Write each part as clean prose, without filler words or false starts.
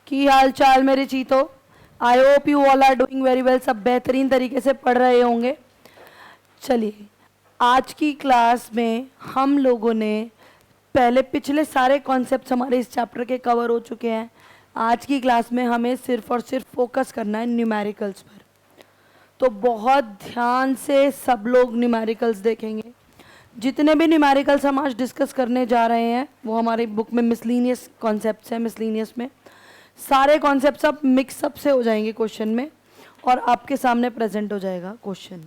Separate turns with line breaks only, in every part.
की हाल चाल मेरे चीतो। I hope you all are doing very well. सब बेहतरीन तरीके से पढ़ रहे होंगे। चलिए, आज की क्लास में हम लोगों ने पहले पिछले सारे कॉन्सेप्ट्स हमारे इस चैप्टर के कवर हो चुके हैं। आज की क्लास में हमें सिर्फ और सिर्फ फोकस करना है न्यूमेरिकल्स पर। तो बहुत ध्यान से सब लोग न्यूमेरिकल्स देखेंगे। जितने भी न्यूमेरिकल्स हम आज डिस्कस करने जा रहे हैं वो हमारी बुक में मिसलीनियस कॉन्सेप्ट्स हैं। मिसलीनियस में सारे कॉन्सेप्ट्स अब मिक्सअप से हो जाएंगे क्वेश्चन में, और आपके सामने प्रेजेंट हो जाएगा क्वेश्चन।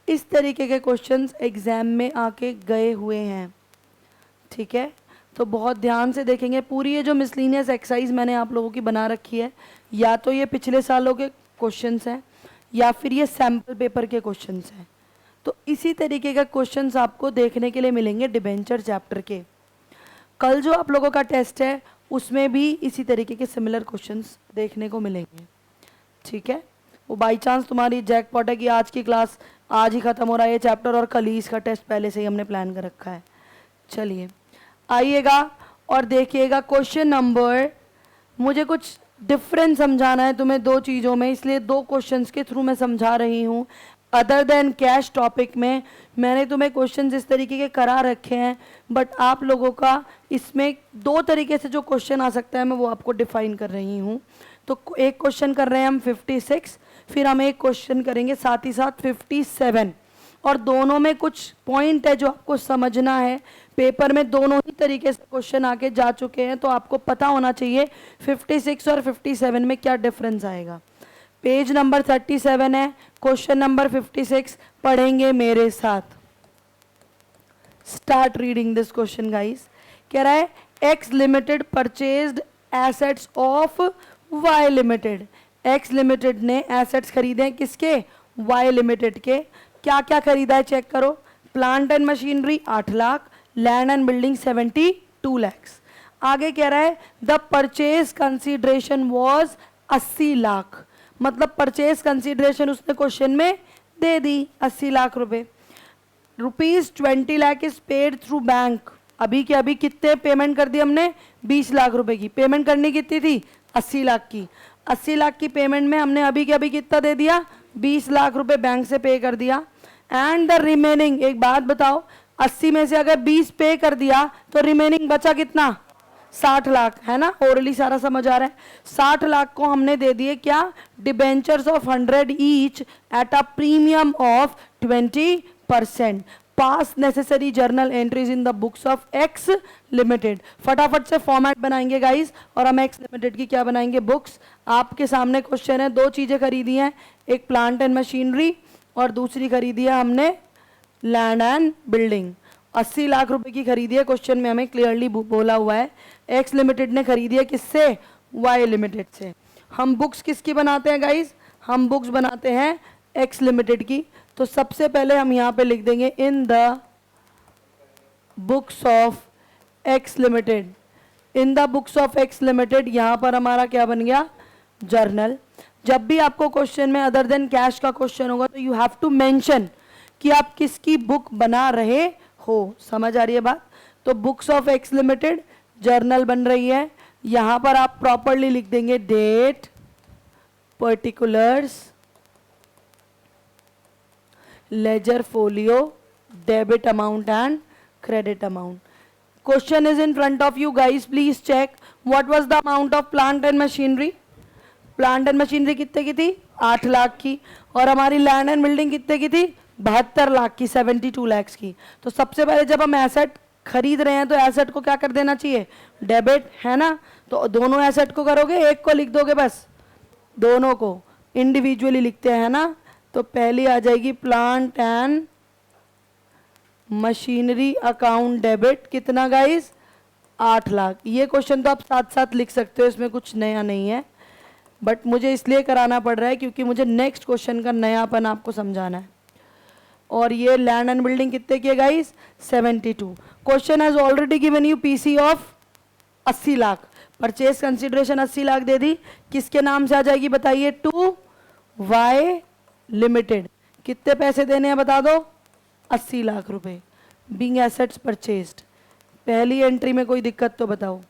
इस तरीके के क्वेश्चंस एग्जाम में आके गए हुए हैं, ठीक है। तो बहुत ध्यान से देखेंगे। पूरी ये जो मिसलीनियस एक्सरसाइज मैंने आप लोगों की बना रखी है, या तो ये पिछले सालों के क्वेश्चंस हैं या फिर ये सैम्पल पेपर के क्वेश्चंस हैं। तो इसी तरीके का क्वेश्चंस आपको देखने के लिए मिलेंगे डिबेंचर चैप्टर के। कल जो आप लोगों का टेस्ट है उसमें भी इसी तरीके के सिमिलर क्वेश्चंस देखने को मिलेंगे, ठीक है। वो बाई चांस तुम्हारी जैकपॉट है कि आज की क्लास आज ही ख़त्म हो रहा है ये चैप्टर, और कल ही इसका टेस्ट पहले से ही हमने प्लान कर रखा है। चलिए आइएगा और देखिएगा क्वेश्चन नंबर। मुझे कुछ डिफरेंस समझाना है तुम्हें दो चीज़ों में, इसलिए दो क्वेश्चंस के थ्रू मैं समझा रही हूँ। अदर देन कैश टॉपिक में मैंने तुम्हें क्वेश्चन इस तरीके के करा रखे हैं, बट आप लोगों का इसमें दो तरीके से जो क्वेश्चन आ सकता है मैं वो आपको डिफाइन कर रही हूँ। तो एक क्वेश्चन कर रहे हैं हम 56, फिर हम एक क्वेश्चन करेंगे साथ ही साथ 57, और दोनों में कुछ पॉइंट है जो आपको समझना है। पेपर में दोनों ही तरीके से क्वेश्चन आके जा चुके हैं, तो आपको पता होना चाहिए 56 और 57 में क्या डिफरेंस आएगा। पेज नंबर 37 है, क्वेश्चन नंबर 56 पढ़ेंगे मेरे साथ। Start reading this question guys. कह रहा है X limited purchased assets of Y limited. X limited ने एसेट्स खरीदे हैं किसके? वाई लिमिटेड के। क्या क्या खरीदा है चेक करो। Plant and machinery 8 lakh, land and building 72 lakhs. आगे कह रहा है the purchase consideration was 80 lakh. मतलब परचेज कंसीडरेशन उसने क्वेश्चन में दे दी 80 लाख रुपए। ₹20 lakh is paid through bank. अभी के अभी कितने पेमेंट कर दी हमने? 20 लाख रुपए की। पेमेंट करनी कितनी थी? 80 लाख की। 80 लाख की पेमेंट में हमने अभी के अभी कितना दे दिया? 20 लाख रुपए बैंक से पे कर दिया। एंड द रिमेनिंग, एक बात बताओ, 80 में से अगर 20 पे कर दिया तो रिमेनिंग बचा कितना? 60 लाख, है ना। ओरली सारा समझ आ रहा है। 60 लाख को हमने दे दिए क्या? Debentures of 100 each eight a premium of 20%। Pass necessary journal entries in the books of X limited. फटाफट से फॉर्मेट बनाएंगे गाइस, और हम एक्स लिमिटेड की क्या बनाएंगे? बुक्स। आपके सामने क्वेश्चन है, दो चीजें खरीदी हैं, एक प्लांट एंड मशीनरी और दूसरी खरीदी है हमने लैंड एंड बिल्डिंग। 80 लाख रुपए की खरीदी है, क्वेश्चन में हमें क्लियरली बोला हुआ है। एक्स लिमिटेड ने खरीदी है किससे? वाई लिमिटेड से। हम बुक्स किसकी बनाते हैं गाइस? हम बुक्स बनाते हैं एक्स लिमिटेड की। तो सबसे पहले हम यहाँ पे लिख देंगे in the books of X limited. In the books of X limited, यहाँ पर हमारा क्या बन गया? जर्नल। जब भी आपको क्वेश्चन में अदर देन कैश का क्वेश्चन होगा तो यू हैव टू मेंशन कि आप किसकी बुक बना रहे हो। समझ आ रही है बात? तो books of X limited journal बन रही है। यहां पर आप प्रॉपरली लिख देंगे date, particulars, ledger folio, debit amount and credit amount. Question is in front of you guys, please check what was the amount of plant and machinery. Plant and machinery कितने की थी? 8 लाख की। और हमारी लैंड एंड बिल्डिंग कितने की थी? 72 लाख की, 72 लैक्स की। तो सबसे पहले जब हम एसेट खरीद रहे हैं तो एसेट को क्या कर देना चाहिए? डेबिट, है ना। तो दोनों एसेट को करोगे, एक को लिख दोगे बस? दोनों को इंडिविजुअली लिखते हैं, है ना। तो पहली आ जाएगी plant and machinery account debit. कितना गाइस? 8 लाख। ये क्वेश्चन तो आप साथ साथ लिख सकते हो, इसमें कुछ नया नहीं है, बट मुझे इसलिए कराना पड़ रहा है क्योंकि मुझे नेक्स्ट क्वेश्चन का नयापन आपको समझाना है। और ये लैंड एंड बिल्डिंग कितने की है guys? 72। Question has already given you PC of 80 lakh. Purchase consideration 80 lakh दे दी, किसके नाम से आ जाएगी बताइए? To Y limited. कितने पैसे देने हैं बता दो? 80 लाख रुपए। Being assets purchased. पहली एंट्री में कोई दिक्कत तो बताओ।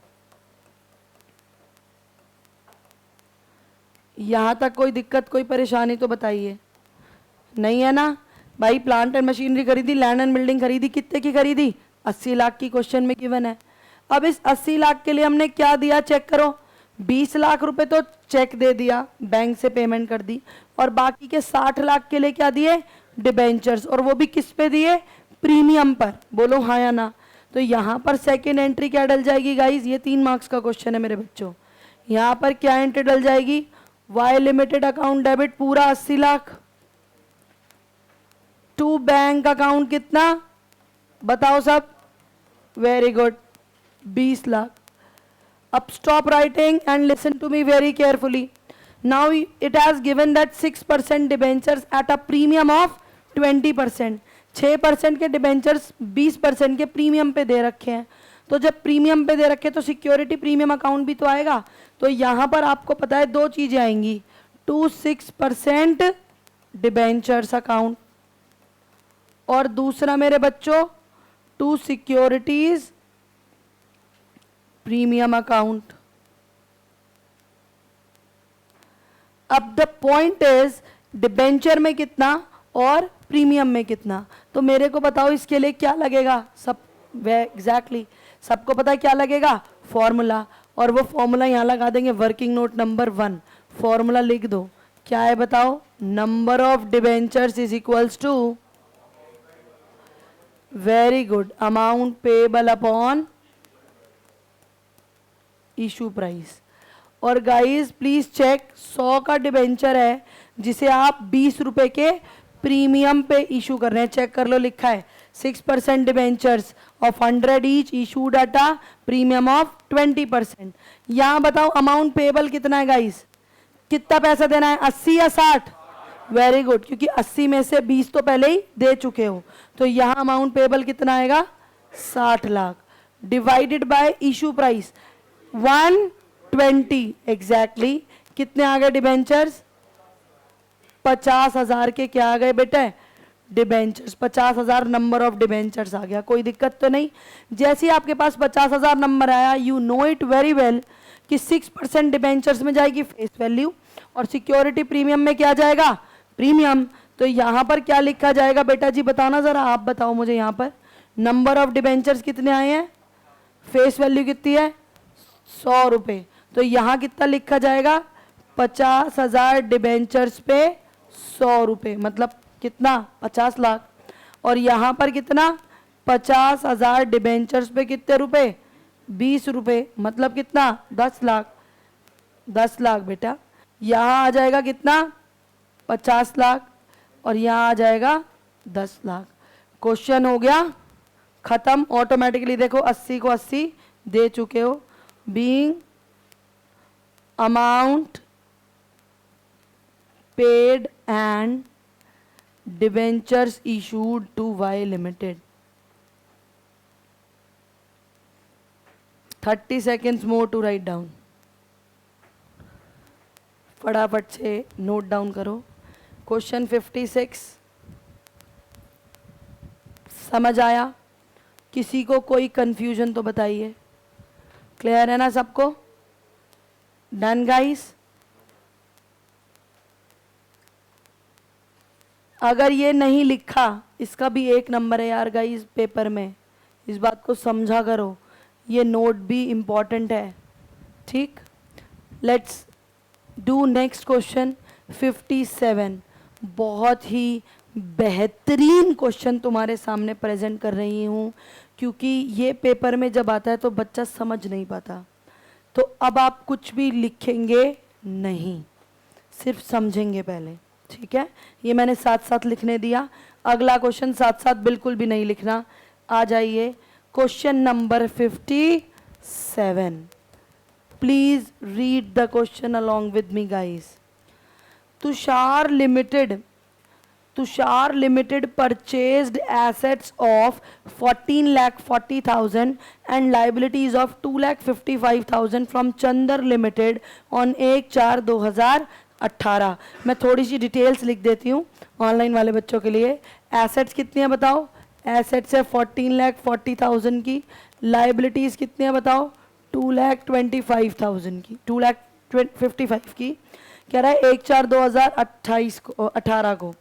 यहाँ तक कोई दिक्कत कोई परेशानी तो बताइए, नहीं है ना भाई। प्लांट एंड मशीनरी खरीदी, लैंड एंड बिल्डिंग खरीदी, कितने की खरीदी? 80 लाख की क्वेश्चन में गिवन है। अब इस 80 लाख के लिए हमने क्या दिया चेक करो। 20 लाख रुपए तो चेक दे दिया, बैंक से पेमेंट कर दी, और बाकी के 60 लाख के लिए क्या दिए? डिबेंचर्स, और वो भी किस पे दिए? प्रीमियम पर। बोलो हाँ या ना। तो यहाँ पर सेकेंड एंट्री क्या डल जाएगी गाइज? ये 3 मार्क्स का क्वेश्चन है मेरे बच्चों। यहाँ पर क्या एंट्री डल जाएगी? वाई लिमिटेड अकाउंट डेबिट पूरा 80 लाख, टू बैंक अकाउंट कितना बताओ सब? Very good, 20 lakh. अब stop writing and listen to me very carefully. Now it has given that 6% debentures at a premium of 20%. 6% के डिबेंचर्स 20% के प्रीमियम पे दे रखे हैं। तो जब प्रीमियम पे दे रखे तो सिक्योरिटी प्रीमियम अकाउंट भी तो आएगा। तो यहाँ पर आपको पता है 2 चीजें आएंगी, 6% डिबेंचर्स अकाउंट, और दूसरा मेरे बच्चों 2 सिक्योरिटीज प्रीमियम अकाउंट। अब द पॉइंट इज डिबेंचर में कितना और प्रीमियम में कितना। तो मेरे को बताओ इसके लिए क्या लगेगा? सब एग्जैक्टली सबको पता है क्या लगेगा? फॉर्मूला। और वो फॉर्मूला यहाँ लगा देंगे, वर्किंग नोट नंबर 1। फॉर्मूला लिख दो, क्या है बताओ? Number of debentures is equals to, very good, amount payable upon issue price. और गाइस प्लीज चेक, 100 का डिबेंचर है जिसे आप 20 रुपए के प्रीमियम पे इशू कर रहे हैं। चेक कर लो, लिखा है 6% debentures of 100 each issued at a premium of 20%। यहां बताओ अमाउंट पेबल कितना है गाइस? कितना पैसा देना है, 80 या 60? वेरी गुड, क्योंकि 80 में से 20 तो पहले ही दे चुके हो। तो यहां अमाउंट पेबल कितना आएगा? 60 lakh divided by issue price 120। Exactly कितने आ गए डिबेंचर्स? 50,000 के क्या आ गए बेटे? डिबेंचर्स। 50,000 नंबर ऑफ डिबेंचर्स आ गया। कोई दिक्कत तो नहीं। जैसे ही आपके पास 50,000 नंबर आया, you know it very well कि 6% डिबेंचर्स में जाएगी फेस वैल्यू, और सिक्योरिटी प्रीमियम में क्या जाएगा? प्रीमियम। तो यहां पर क्या लिखा जाएगा बेटा जी? बताना जरा, आप बताओ मुझे। यहां पर नंबर ऑफ डिबेंचर्स कितने आए हैं? फेस वैल्यू कितनी है? 100 रुपए। तो यहां कितना लिखा जाएगा? 50,000 डिबेंचर्स पे 100 रुपए, मतलब कितना? 50 लाख। और यहां पर कितना? 50,000 डिबेंचर्स पे कितने रुपए? 20 रुपए, मतलब कितना? 10 लाख। 10 लाख बेटा। यहां आ जाएगा कितना? 50 लाख, और यहां आ जाएगा 10 लाख। क्वेश्चन हो गया खत्म। ऑटोमेटिकली देखो 80 को 80 दे चुके हो। Being amount paid and debentures issued to Y limited. 30 seconds more to write down। फटाफट से नोट डाउन करो। क्वेश्चन 56 समझ आया? किसी को कोई कंफ्यूजन तो बताइए। क्लियर है ना सबको? Done guys? अगर ये नहीं लिखा, इसका भी 1 नंबर है यार गाइस पेपर में, इस बात को समझा करो। ये नोट भी इम्पॉर्टेंट है, ठीक? Let's do next question 57। बहुत ही बेहतरीन क्वेश्चन तुम्हारे सामने प्रेजेंट कर रही हूँ, क्योंकि ये पेपर में जब आता है तो बच्चा समझ नहीं पाता। तो अब आप कुछ भी लिखेंगे नहीं, सिर्फ समझेंगे पहले, ठीक है? ये मैंने साथ साथ लिखने दिया। अगला क्वेश्चन साथ साथ बिल्कुल भी नहीं लिखना। आ जाइए question number 57। Please read the question along with me guys. Tushar limited purchased assets of 14,40,000 and liabilities of 2,55,000 from Chandar Limited on 1/4/2018। मैं थोड़ी सी डिटेल्स लिख देती हूँ ऑनलाइन वाले बच्चों के लिए। एसेट्स कितनी है बताओ? एसेट्स है 14,40,000 की। लाइबिलिटीज़ कितनी है बताओ? 2,25,000 की, 2,55,000 की। कह रहा है 1/4/2028 को 18 को।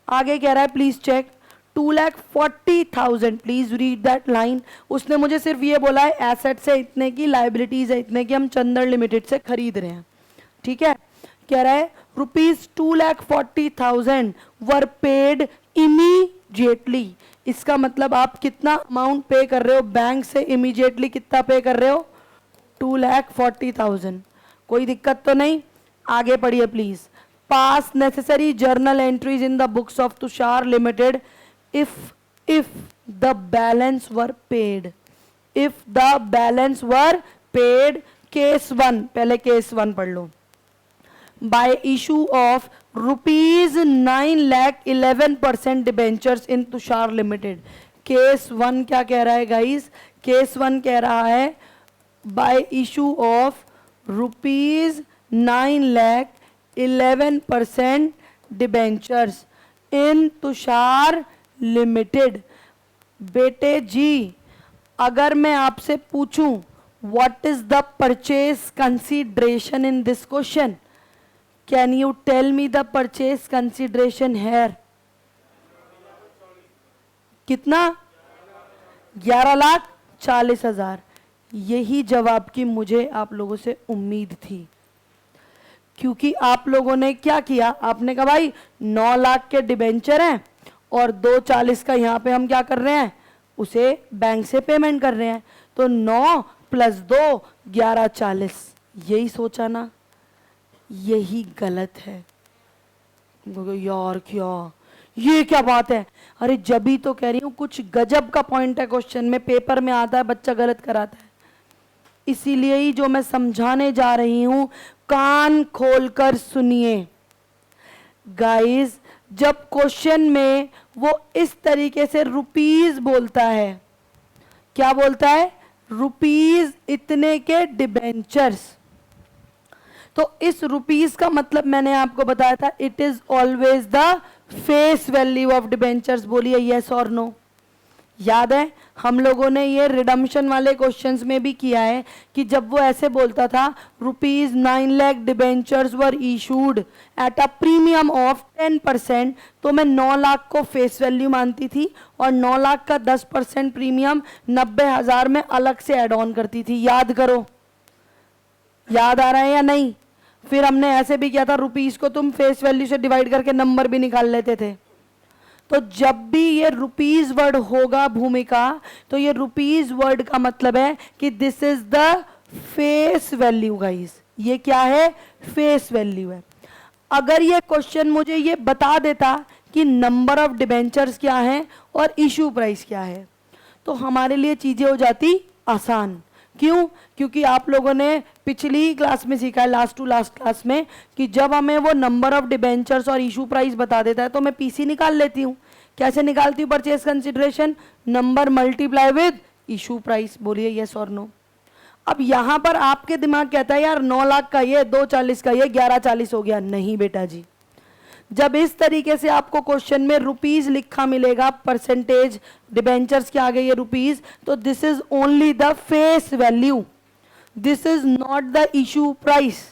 आगे कह रहा है please check 2,40,000, please read that line. उसने मुझे सिर्फ ये बोला है एसेट से इतने की, लाइबिलिटीज है इतने की, हम चंदन लिमिटेड से खरीद रहे हैं, ठीक है। कह रहा है ₹2,40,000 वर पेड इमीडिएटली। इसका मतलब आप कितना अमाउंट पे कर रहे हो बैंक से इमीडिएटली, कितना पे कर रहे हो? 2,40,000। कोई दिक्कत तो नहीं? आगे पढ़िए please. Pass necessary journal entries in the books of Tushar limited if the balance were paid, if the balance were paid, case 1, पहले केस 1 पढ़ लो, by issue of ₹9 lakh 11% debentures in Tushar limited. Case 1 क्या कह रहा है गाइस? केस 1 कह रहा है by issue of ₹9 lakh 11% debentures in Tushar limited. बेटे जी, अगर मैं आपसे पूछूं what is the purchase consideration in this question, can you tell me the purchase consideration here? कितना? 11,40,000। यही जवाब की मुझे आप लोगों से उम्मीद थी, क्योंकि आप लोगों ने क्या किया? आपने कहा भाई 9 लाख के डिबेंचर हैं और 2,40 का यहाँ पे हम क्या कर रहे हैं? उसे बैंक से पेमेंट कर रहे हैं, तो 9 + 2 11,40। यही सोचा ना? यही गलत है। यार क्या, ये क्या बात है? अरे जब ही तो कह रही हूँ, कुछ गजब का पॉइंट है क्वेश्चन में, पेपर में आता है, बच्चा गलत कराता है। इसीलिए ही जो मैं समझाने जा रही हूं, कान खोलकर सुनिए गाइस। जब क्वेश्चन में वो इस तरीके से रुपीस बोलता है, क्या बोलता है? रुपीस इतने के डिबेंचर्स, तो इस रुपीस का मतलब मैंने आपको बताया था, it is always the face value of debentures. बोलिए यस और नो। याद है हम लोगों ने ये रिडम्पशन वाले क्वेश्चंस में भी किया है कि जब वो ऐसे बोलता था ₹9 lakh debentures were issued at a premium of 10%, तो मैं 9 लाख को फेस वैल्यू मानती थी और 9 लाख का 10% प्रीमियम 90,000 में अलग से ऐड ऑन करती थी। याद करो, याद आ रहा है या नहीं? फिर हमने ऐसे भी किया था, रुपीस को तुम फेस वैल्यू से डिवाइड करके नंबर भी निकाल लेते थे। तो जब भी ये रुपीज वर्ड होगा भूमिका, तो ये रुपीज वर्ड का मतलब है कि this is the face value guys. ये क्या है? फेस वैल्यू है। अगर ये क्वेश्चन मुझे ये बता देता कि नंबर ऑफ डिबेंचर्स क्या है और इशू प्राइस क्या है, तो हमारे लिए चीजें हो जाती आसान। क्यों? क्योंकि आप लोगों ने पिछली ही क्लास में सीखा है, लास्ट टू लास्ट क्लास में, कि जब हमें वो नंबर ऑफ डिबेंचर्स और इशू प्राइस बता देता है तो मैं पीसी निकाल लेती हूँ। कैसे निकालती हूँ? Purchase consideration number multiply with issue price. बोलिए यस और नो। अब यहाँ पर आपके दिमाग कहता है यार 9 लाख का ये, 2,40 का ये, 11,40 हो गया। नहीं बेटा जी, जब इस तरीके से आपको क्वेश्चन में रुपीस लिखा मिलेगा, परसेंटेज डिबेंचर्स के आगे ये रुपीस, तो this is only the face value, this is not the issue price.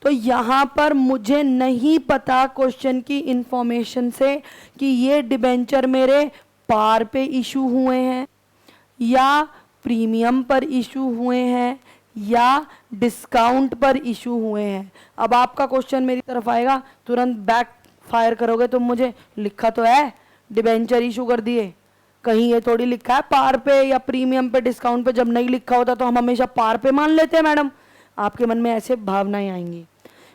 तो यहां पर मुझे नहीं पता क्वेश्चन की इंफॉर्मेशन से कि ये डिबेंचर मेरे पार पे इशू हुए हैं या प्रीमियम पर इशू हुए हैं या डिस्काउंट पर इशू हुए हैं। अब आपका क्वेश्चन मेरी तरफ आएगा, तुरंत बैक फायर करोगे तुम मुझे, लिखा तो है डिबेंचर इशू कर दिए, कहीं ये थोड़ी लिखा है पार पे या प्रीमियम पे डिस्काउंट पे। जब नहीं लिखा होता तो हम हमेशा पार पे मान लेते हैं मैडम, आपके मन में ऐसे भावनाएं आएंगी।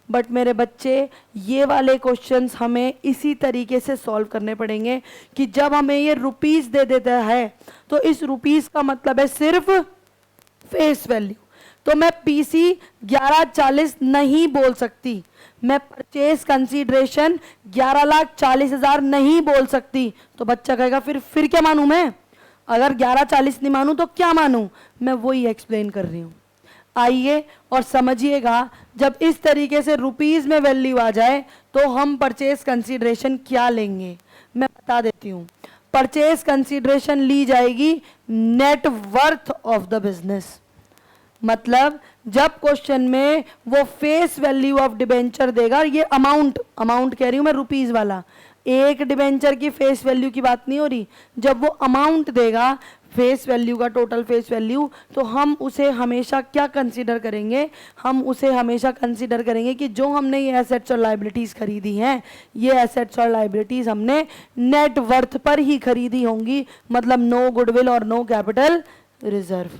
बट मेरे बच्चे, ये वाले क्वेश्चंस हमें इसी तरीके से सॉल्व करने पड़ेंगे कि जब हमें ये रुपीस दे देता है तो इस रुपीस का मतलब है सिर्फ फेस वैल्यू। तो मैं पीसी 11,40 नहीं बोल सकती, मैं परचेज कंसीडरेशन 11,40,000 नहीं बोल सकती। तो बच्चा कहेगा फिर क्या मानूं मैं? अगर 11,40 नहीं मानूं तो क्या मानूं? मैं वही एक्सप्लेन कर रही हूं। आइए और समझिएगा, जब इस तरीके से रुपीस में वैल्यू आ जाए तो हम परचेज कंसीडरेशन क्या लेंगे, मैं बता देती हूं। परचेज कंसीडरेशन ली जाएगी net worth of the business. मतलब जब क्वेश्चन में वो फेस वैल्यू ऑफ डिबेंचर देगा, ये अमाउंट कह रही हूं मैं रुपीज वाला, एक डिबेंचर की फेस वैल्यू की बात नहीं हो रही, जब वो अमाउंट देगा फेस वैल्यू का, टोटल फेस वैल्यू, तो हम उसे हमेशा क्या कंसीडर करेंगे, हम उसे हमेशा कंसीडर करेंगे कि जो हमने ये एसेट्स और लाइबिलिटीज खरीदी हैं, ये एसेट्स और लाइबिलिटीज हमने नेट वर्थ पर ही खरीदी होंगी, मतलब नो गुडविल और नो कैपिटल रिजर्व।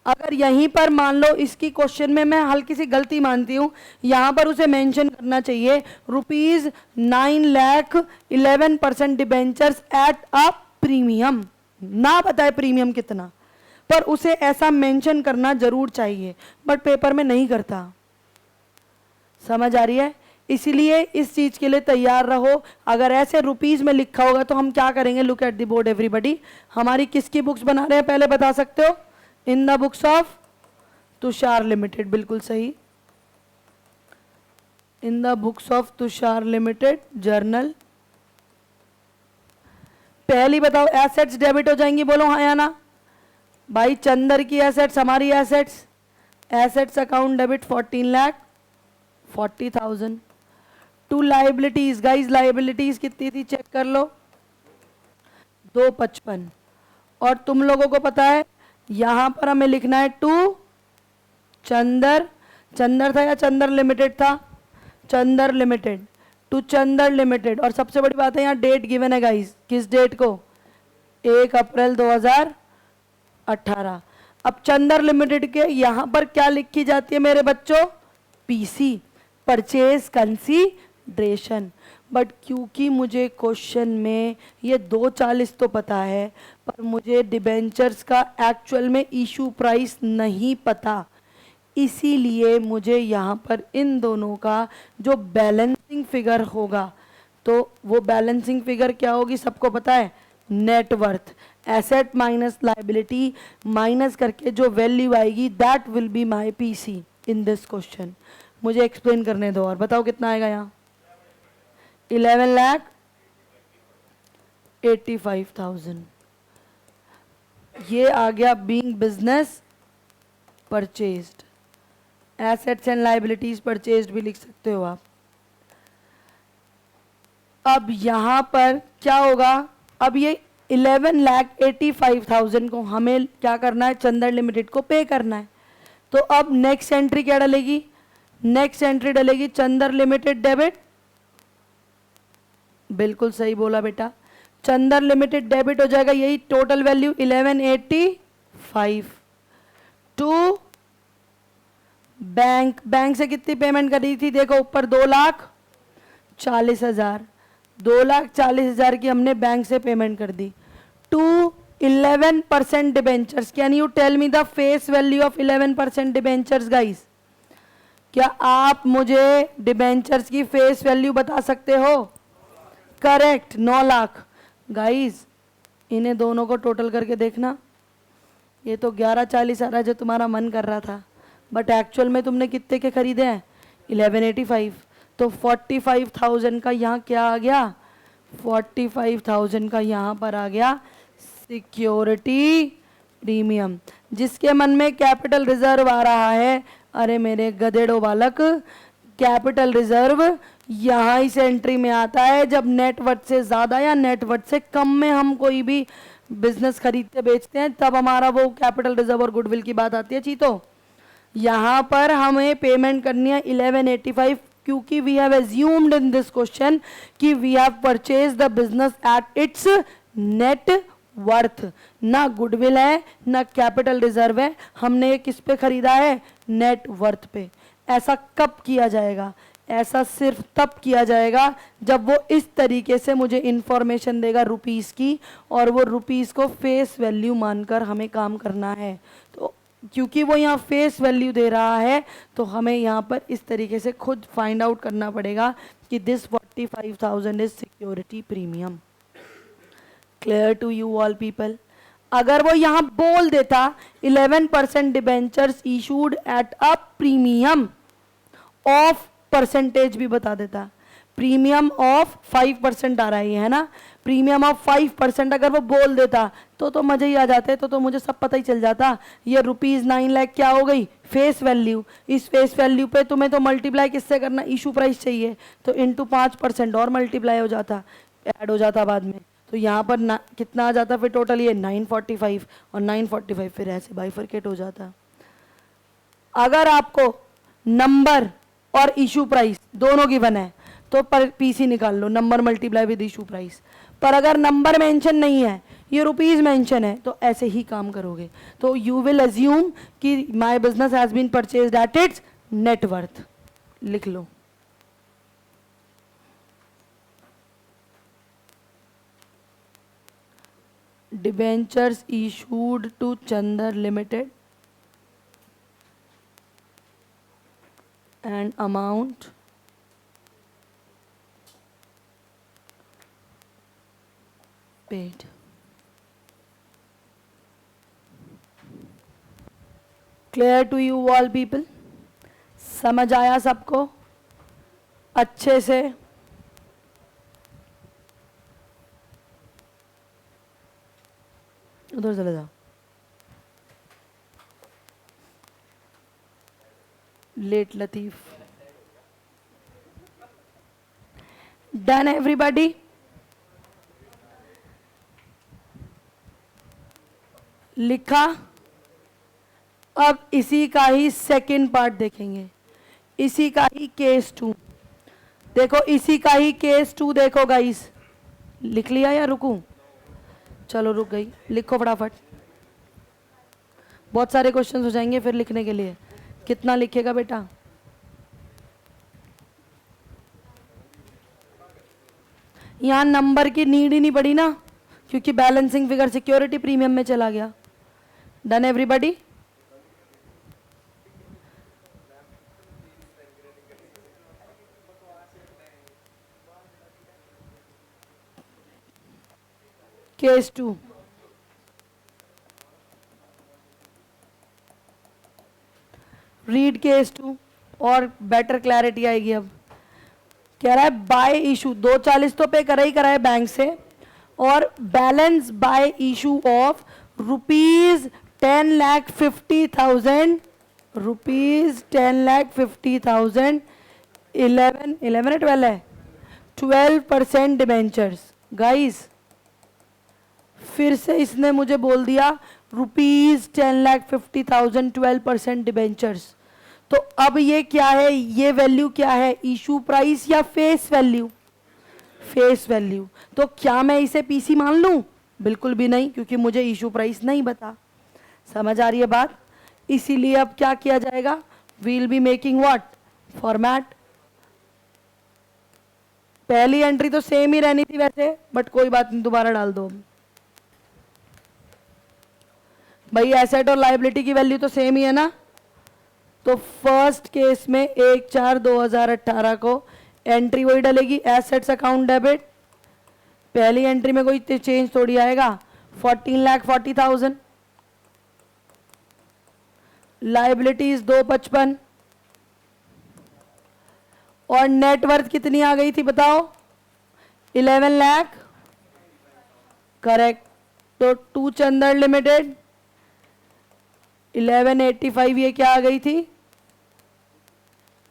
अगर यहीं पर मान लो इसकी क्वेश्चन में मैं हल्की सी गलती मानती हूं, यहां पर उसे मेंशन करना चाहिए ₹9,11,000 डिबेंचर्स एट अ प्रीमियम, ना बताए प्रीमियम कितना, पर उसे ऐसा मेंशन करना जरूर चाहिए, बट पेपर में नहीं करता। समझ आ रही है? इसीलिए इस चीज के लिए तैयार रहो। अगर ऐसे रुपीज में लिखा होगा तो हम क्या करेंगे, look at the board everybody. हमारी किसकी बुक्स बना रहे हैं पहले बता सकते हो? In the books of Tushar limited, बिल्कुल सही, in the books of Tushar limited journal. पहली बताओ एसेट्स डेबिट हो जाएंगी, बोलो हाँ या ना भाई। चंदर की एसेट्स, हमारी assets, assets account debit 14,40,000। To liabilities, guys liabilities कितनी थी चेक कर लो, 255। और तुम लोगों को पता है यहां पर हमें लिखना है टू चंदर, चंदर था या चंदर लिमिटेड था? Chandar limited, to Chandar limited. और सबसे बड़ी बात है यहाँ डेट गिवन है गाइस, किस डेट को? 1 अप्रैल 2018। अब चंदर लिमिटेड के यहां पर क्या लिखी जाती है मेरे बच्चों? PC, purchase consideration. बट क्योंकि मुझे क्वेश्चन में ये 240 तो पता है, पर मुझे डिबेंचर्स का एक्चुअल में इशू प्राइस नहीं पता, इसीलिए मुझे यहाँ पर इन दोनों का जो बैलेंसिंग फिगर होगा, तो वो बैलेंसिंग फिगर क्या होगी सबको पता है? Net worth, asset minus liability minus करके जो वैल्यू आएगी that will be my PC in this question. मुझे एक्सप्लेन करने दो और बताओ कितना आएगा यहाँ? 11,85,000। ये आ गया being business purchased, assets and liabilities purchased भी लिख सकते हो आप। अब यहां पर क्या होगा? अब ये 11,85,000 को हमें क्या करना है? चंदर लिमिटेड को पे करना है। तो अब नेक्स्ट एंट्री क्या डलेगी? नेक्स्ट एंट्री डलेगी चंदर लिमिटेड डेबिट, बिल्कुल सही बोला बेटा, चंदर लिमिटेड डेबिट हो जाएगा, यही total value 1185 to bank. Bank से कितनी पेमेंट करी थी? देखो ऊपर 2,40,000, 2,40,000 की हमने बैंक से पेमेंट कर दी to 11% debentures. Can you tell me the face value of 11% debentures guys? क्या आप मुझे डिबेंचर्स की फेस वैल्यू बता सकते हो? करेक्ट, 9 लाख। गाइस इन्हें दोनों को टोटल करके देखना, ये तो 1140 आ रहा है जो तुम्हारा मन कर रहा था, बट एक्चुअल में तुमने कितने के खरीदे हैं? 1185। तो 45,000 का यहाँ क्या आ गया? 45,000 का यहाँ पर आ गया सिक्योरिटी प्रीमियम। जिसके मन में कैपिटल रिजर्व आ रहा है, अरे मेरे गधेड़ो बालक, कैपिटल रिजर्व यहाँ इस एंट्री में आता है जब नेटवर्थ से ज़्यादा या नेटवर्थ से कम में हम कोई भी बिजनेस खरीदते बेचते हैं, तब हमारा वो कैपिटल रिजर्व और गुडविल की बात आती है। चीतो यहाँ पर हमें पेमेंट करनी है 1185, क्योंकि we have assumed in this question कि we have purchase the business at its net worth. ना गुडविल है ना कैपिटल रिजर्व है, हमने ये किस पे खरीदा है? नेट वर्थ पे। ऐसा कब किया जाएगा? ऐसा सिर्फ तब किया जाएगा जब वो इस तरीके से मुझे इंफॉर्मेशन देगा रुपीस की, और वो रुपीस को फेस वैल्यू मानकर हमें काम करना है। तो क्योंकि वो यहाँ फेस वैल्यू दे रहा है, तो हमें यहाँ पर इस तरीके से खुद फाइंड आउट करना पड़ेगा कि this 45,000 is security premium. Clear to you all people? अगर वो यहाँ बोल देता 11% debentures issued at a premium of, percentage भी बता देता, प्रीमियम ऑफ 5% आ रहा है, ये है ना, प्रीमियम ऑफ 5%। अगर वो बोल देता तो मजे ही आ जाते, तो मुझे सब पता ही चल जाता। ये ₹9 लाख क्या हो गई, फेस वैल्यू। इस फेस वैल्यू पे तुम्हें तो मल्टीप्लाई किससे करना, इशू प्राइस चाहिए, तो इंटू 5% और मल्टीप्लाई हो जाता, ऐड हो जाता बाद में। तो यहाँ पर ना कितना आ जाता फिर टोटल, ये 945, और 945 फिर ऐसे बाइफरकेट हो जाता। अगर आपको नंबर और इशू प्राइस दोनों गिवन है तो पर पीसी निकाल लो, number multiply with issue price. पर अगर नंबर मेंशन नहीं है, ये रुपीज मेंशन है, तो ऐसे ही काम करोगे। तो यू विल अज्यूम कि my business has been purchased at its net worth, लिख लो। Debentures issued to Chandar limited and amount paid। Clear to you all people, समझ आया सबको अच्छे से? उधर चले जाओ, लेट लतीफ। Done everybody? लिखा? अब इसी का ही सेकंड पार्ट देखेंगे, इसी का ही केस 2। देखो इसी का ही केस 2 देखो गाइस। लिख लिया या रुकूं? चलो रुक गई, लिखो फटाफट, बहुत सारे क्वेश्चंस हो जाएंगे फिर लिखने के लिए। कितना लिखेगा बेटा? यहां नंबर की नीड ही नहीं पड़ी ना, क्योंकि बैलेंसिंग फिगर सिक्योरिटी प्रीमियम में चला गया। Done everybody? Case 2, read case 2 और बेटर क्लैरिटी आएगी। अब कह रहा है बाय इशू 240 तो पे करा ही करा है बैंक से, और बैलेंस बाय इशू ऑफ ₹10,50,000, ₹10,50,000, 11 है 12 है, 12% डिबेंचर्स। गाइस फिर से इसने मुझे बोल दिया ₹10,50,000, 12% डिबेंचर्स। तो अब ये क्या है, ये वैल्यू क्या है, इशू प्राइस या फेस वैल्यू? Face value. तो क्या मैं इसे पीसी मान लूं? बिल्कुल भी नहीं, क्योंकि मुझे इशू प्राइस नहीं बता। समझ आ रही है बात? इसीलिए अब क्या किया जाएगा, we'll be making what, format. पहली एंट्री तो सेम ही रहनी थी वैसे, बट कोई बात नहीं, दोबारा डाल दो भाई। एसेट और लायबिलिटी की वैल्यू तो सेम ही है ना। तो फर्स्ट केस में 1/4/2018 को एंट्री वही डलेगी, एसेट्स अकाउंट डेबिट। पहली एंट्री में कोई चेंज थोड़ी आएगा, 14,40,000। लायबिलिटीज 255, और नेटवर्थ कितनी आ गई थी बताओ? 11 लाख, करेक्ट। तो टू चंदर लिमिटेड 1185, ये क्या आ गई थी,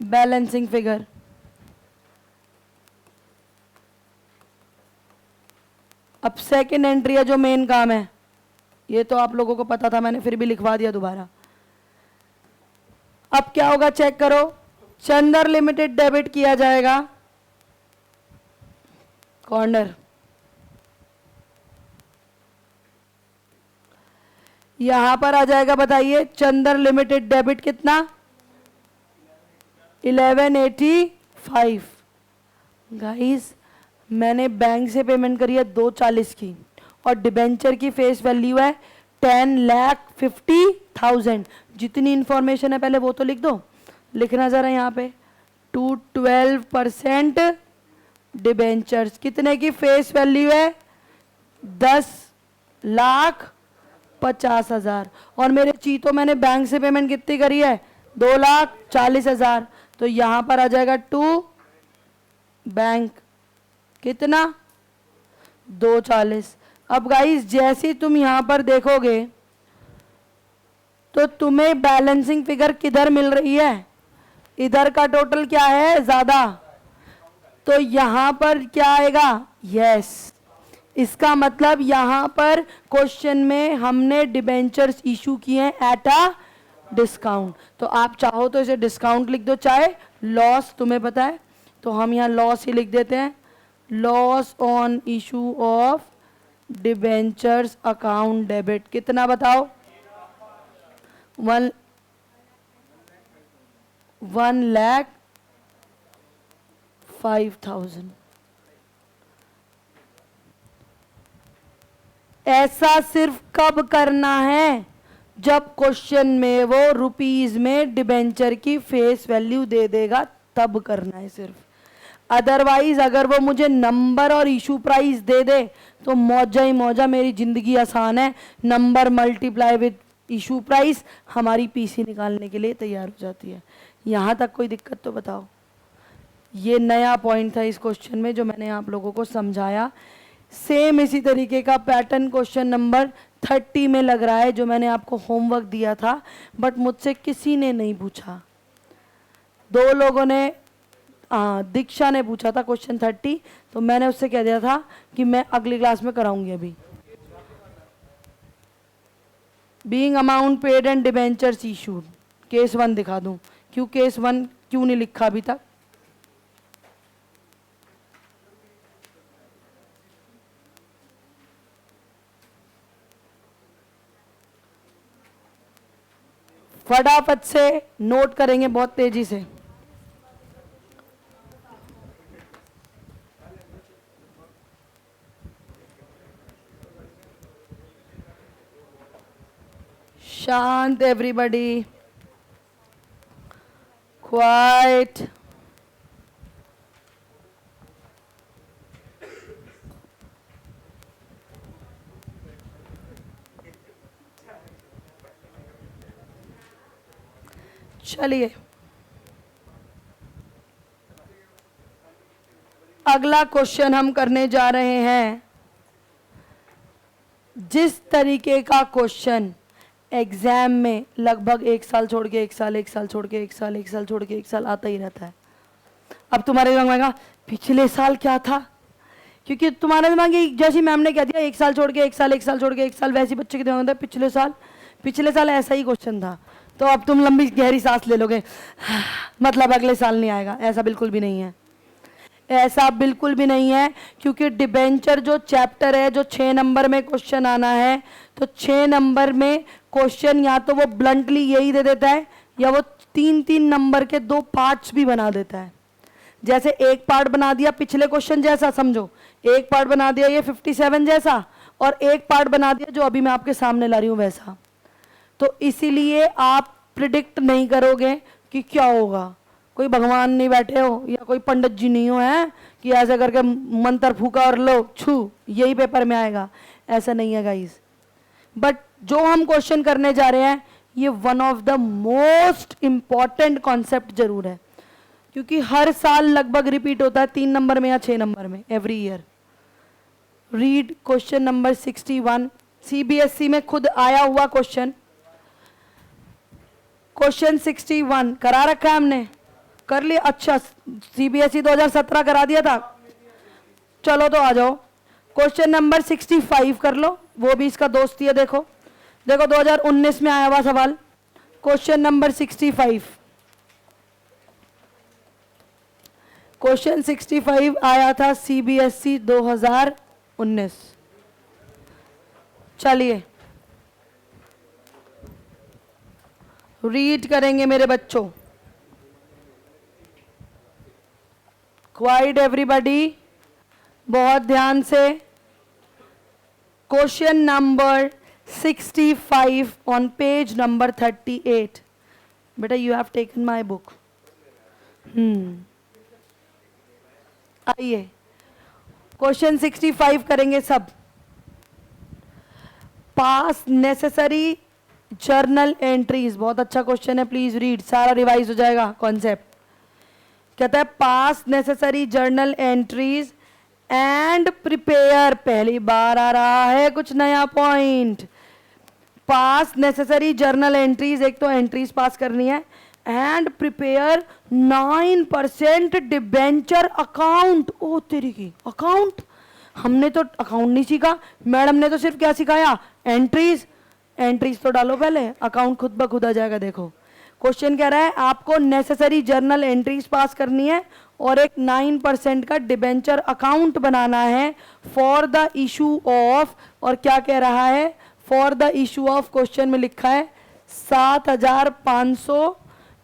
बैलेंसिंग फिगर। अब सेकंड एंट्री है जो मेन काम है, ये तो आप लोगों को पता था, मैंने फिर भी लिखवा दिया दोबारा। अब क्या होगा चेक करो, चंदर लिमिटेड डेबिट किया जाएगा, कॉर्नर। यहां पर आ जाएगा, बताइए, चंदर लिमिटेड डेबिट कितना, 1185। गाइस मैंने बैंक से पेमेंट करी है 240 की, और डिबेंचर की फेस वैल्यू है 10,50,000। जितनी इंफॉर्मेशन है पहले वो तो लिख दो, लिखना जरा यहाँ पे। 12% डिबेंचर्स कितने की फेस वैल्यू है, 10,50,000। और मेरे चीतो मैंने बैंक से पेमेंट कितनी करी है, 2,40,000। तो यहाँ पर आ जाएगा 2 बैंक कितना 240। अब गाइस जैसे तुम यहां पर देखोगे तो तुम्हें बैलेंसिंग फिगर किधर मिल रही है, इधर का टोटल क्या है ज्यादा, तो यहां पर क्या आएगा, यस। इसका मतलब यहां पर क्वेश्चन में हमने डिबेंचर्स इशू किए हैं एट अ डिस्काउंट। तो आप चाहो तो इसे डिस्काउंट लिख दो, चाहे लॉस, तुम्हें पता है तो हम यहां लॉस ही लिख देते हैं, loss on issue of debentures account debit. कितना बताओ, 1,05,000। ऐसा सिर्फ कब करना है, जब क्वेश्चन में वो रुपीज में डिबेंचर की फेस वैल्यू दे देगा, तब करना है सिर्फ। अदरवाइज अगर वो मुझे नंबर और इशू प्राइस दे दे तो मौजा ही मौजा, मेरी जिंदगी आसान है, number multiply with issue price, हमारी पीसी निकालने के लिए तैयार हो जाती है। यहाँ तक कोई दिक्कत तो बताओ। ये नया पॉइंट था इस क्वेश्चन में जो मैंने आप लोगों को समझाया। सेम इसी तरीके का पैटर्न क्वेश्चन नंबर 30 में लग रहा है, जो मैंने आपको होमवर्क दिया था बट मुझसे किसी ने नहीं पूछा। 2 लोगों ने, दीक्षा ने पूछा था क्वेश्चन 30, तो मैंने उससे कह दिया था कि मैं अगली क्लास में कराऊंगी। अभी being amount paid and debentures issued, case 1 दिखा दूं, क्यों केस 1 क्यों नहीं लिखा अभी तक। फटाफट से नोट करेंगे बहुत तेजी से। शांत एवरीबॉडी, क्वाइट। चलिए अगला क्वेश्चन हम करने जा रहे हैं। जिस तरीके का क्वेश्चन एग्जाम में लगभग 1 साल छोड़ के 1 साल, 1 साल छोड़ के 1 साल, 1 साल छोड़ के 1 साल आता ही रहता है। अब तुम्हारे दिमाग में आएगा पिछले साल क्या था, क्योंकि तुम्हारे दिमाग में जैसे मैम ने कह दिया 1 साल छोड़ के 1 साल, 1 साल छोड़ के 1 साल, वैसे बच्चे के दिमाग में पिछले साल ऐसा ही क्वेश्चन था, तो अब तुम लंबी गहरी सांस ले लोगे, मतलब अगले साल नहीं आएगा। ऐसा बिल्कुल भी नहीं है, ऐसा बिल्कुल भी नहीं है, क्योंकि डिबेंचर जो चैप्टर है, जो 6 नंबर में क्वेश्चन आना है, तो 6 नंबर में क्वेश्चन या तो वो ब्लंटली यही दे देता है या वो 3-3 नंबर के 2 पार्ट्स भी बना देता है। जैसे एक पार्ट बना दिया पिछले क्वेश्चन जैसा, समझो एक पार्ट बना दिया ये 57 जैसा, और एक पार्ट बना दिया जो अभी मैं आपके सामने ला रही हूं वैसा। तो इसीलिए आप प्रिडिक्ट नहीं करोगे कि क्या होगा, कोई भगवान नहीं बैठे हो या कोई पंडित जी नहीं हो हैं कि ऐसे करके मंत्र फूका और लो छू यही पेपर में आएगा, ऐसा नहीं है गाइस। बट जो हम क्वेश्चन करने जा रहे हैं ये one of the most important concept जरूर है, क्योंकि हर साल लगभग रिपीट होता है 3 नंबर में या 6 नंबर में, every year. Read question number 61, CBSE में खुद आया हुआ क्वेश्चन, क्वेश्चन 61 करा रखा है हमने, कर लिया। अच्छा सीबीएसई 2017 करा दिया था, चलो तो आ जाओ क्वेश्चन नंबर 65 कर लो, वो भी इसका दोस्त ही है। देखो 2019 में आया हुआ सवाल, क्वेश्चन नंबर 65, क्वेश्चन 65 आया था सीबीएसई 2019। चलिए रीड करेंगे मेरे बच्चों, क्वाइट एवरीबॉडी, बहुत ध्यान से। Question number 65 on page number 38। बेटा you have taken my book. आइए क्वेश्चन 65 करेंगे सब। पास नेसेसरी जर्नल एंट्रीज, बहुत अच्छा क्वेश्चन है, प्लीज रीड, सारा रिवाइज हो जाएगा कॉन्सेप्ट। कहता है पास necessary journal entries and prepare, पहली बार आ रहा है कुछ नया पॉइंट। पास नेसेसरी जर्नल एंट्रीज, एक तो एंट्रीज पास करनी है, एंड प्रिपेयर 9% डिबेंचर अकाउंट। ओ तेरी की अकाउंट, हमने तो अकाउंट नहीं सीखा, मैडम ने तो सिर्फ क्या सिखाया, एंट्रीज। एंट्रीज तो डालो पहले, अकाउंट खुद ब खुद आ जाएगा। देखो क्वेश्चन कह रहा है आपको नेसेसरी जर्नल एंट्रीज पास करनी है और एक 9% का डिबेंचर अकाउंट बनाना है फॉर द इशू ऑफ, और क्या कह रहा है, for the issue of, question में लिखा है 7,500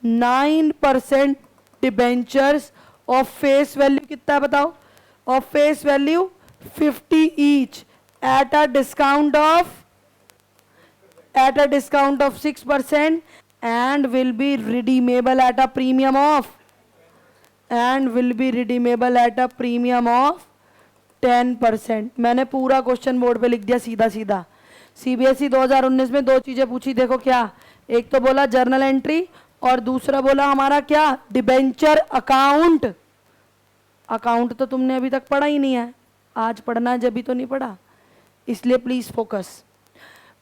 9% डिबेंचर्स ऑफ फेस वैल्यू कितना है बताओ, of face value 50 each at a discount of 6% and will be redeemable at a premium of 10%। मैंने पूरा क्वेश्चन बोर्ड पे लिख दिया सीधा सीधा। सीबीएसई 2019 में दो चीजें पूछी, देखो क्या, एक तो बोला जर्नल एंट्री और दूसरा बोला हमारा क्या, डिबेंचर अकाउंट। अकाउंट तो तुमने अभी तक पढ़ा ही नहीं है, आज पढ़ना है, जब भी तो नहीं पढ़ा, इसलिए प्लीज फोकस।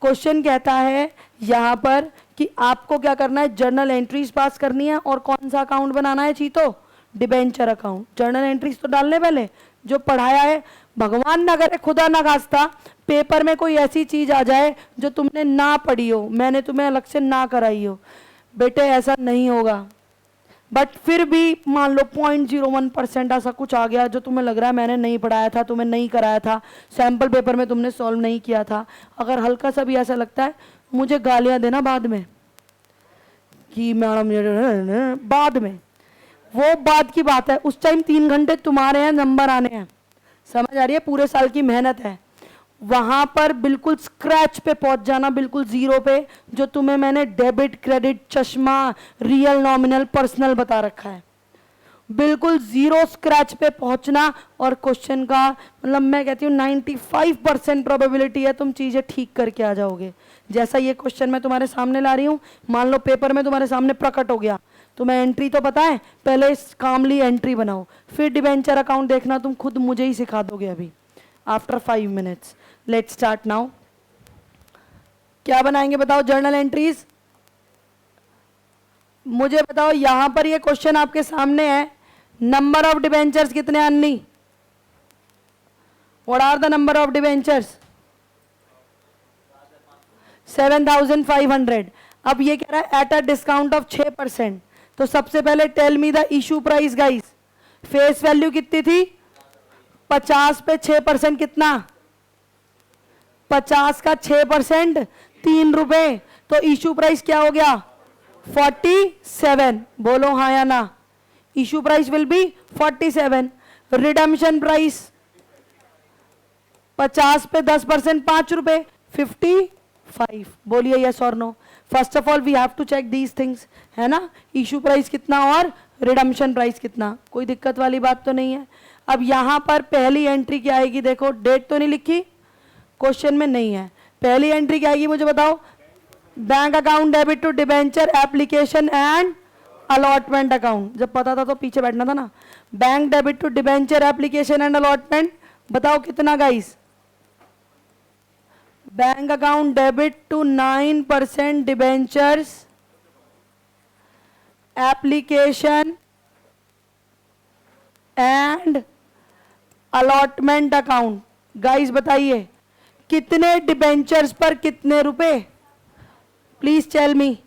क्वेश्चन कहता है यहां पर कि आपको क्या करना है, जर्नल एंट्रीज पास करनी है और कौन सा अकाउंट बनाना है चीतो, डिबेंचर अकाउंट। जर्नल एंट्रीज तो डालने पहले जो पढ़ाया है, भगवान ना करे खुदा ना खास्ता पेपर में कोई ऐसी चीज आ जाए जो तुमने ना पढ़ी हो, मैंने तुम्हें अलग से ना कराई हो, बेटे ऐसा नहीं होगा। बट फिर भी मान लो 0.01% ऐसा कुछ आ गया जो तुम्हें लग रहा है मैंने नहीं पढ़ाया था, तुम्हें नहीं कराया था, सैंपल पेपर में तुमने सॉल्व नहीं किया था, अगर हल्का सा भी ऐसा लगता है मुझे गालियां देना बाद में कि मैडम, बाद में, वो बाद की बात है, उस टाइम 3 घंटे तुम्हारे हैं, नंबर आने हैं, समझ आ रही है, पूरे साल की मेहनत है। वहां पर बिल्कुल स्क्रैच पे पहुंच जाना, बिल्कुल जीरो पे, जो तुम्हें मैंने डेबिट क्रेडिट चश्मा रियल नॉमिनल पर्सनल बता रखा है, बिल्कुल जीरो स्क्रैच पे पहुंचना। और क्वेश्चन का मतलब मैं कहती हूँ 95% प्रोबेबिलिटी है तुम चीजें ठीक करके आ जाओगे। जैसा ये क्वेश्चन मैं तुम्हारे सामने ला रही हूँ, मान लो पेपर में तुम्हारे सामने प्रकट हो गया, तुम्हें एंट्री तो पता है, पहले कामली एंट्री बनाओ, फिर डिबेंचर अकाउंट देखना, तुम खुद मुझे ही सिखा दोगे अभी after 5 minutes. Let's start now. क्या बनाएंगे बताओ, जर्नल एंट्रीज। मुझे बताओ यहां पर ये क्वेश्चन आपके सामने है, नंबर ऑफ डिबेंचर्स कितने अन्नी, what are the number of debentures, 7,500। अब ये कह रहा है एट अ डिस्काउंट ऑफ 6%, तो सबसे पहले tell me the issue price guys. Face value कितनी थी, 50 पे 6% कितना, 50 का 6% 3 रुपए, तो इशू प्राइस क्या हो गया 47। बोलो हाँ या ना, issue price will be 47। Redemption price 50 पे 10% 5 रुपए 55। बोलिए यस और no. First of all we have to check these things, है ना, इशू प्राइस कितना और रिडम्पशन प्राइस कितना, कोई दिक्कत वाली बात तो नहीं है। अब यहां पर पहली एंट्री क्या आएगी, देखो डेट तो नहीं लिखी क्वेश्चन में, नहीं है, पहली एंट्री क्या आएगी मुझे बताओ, bank account debit to debenture application and allotment account. जब पता था तो पीछे बैठना था ना। Bank debit to debenture application and allotment, बताओ कितना guys, bank account debit to 9% debentures application and allotment account. Guys बताइए कितने डिबेंचर्स पर कितने रुपए, प्लीज टेल मी,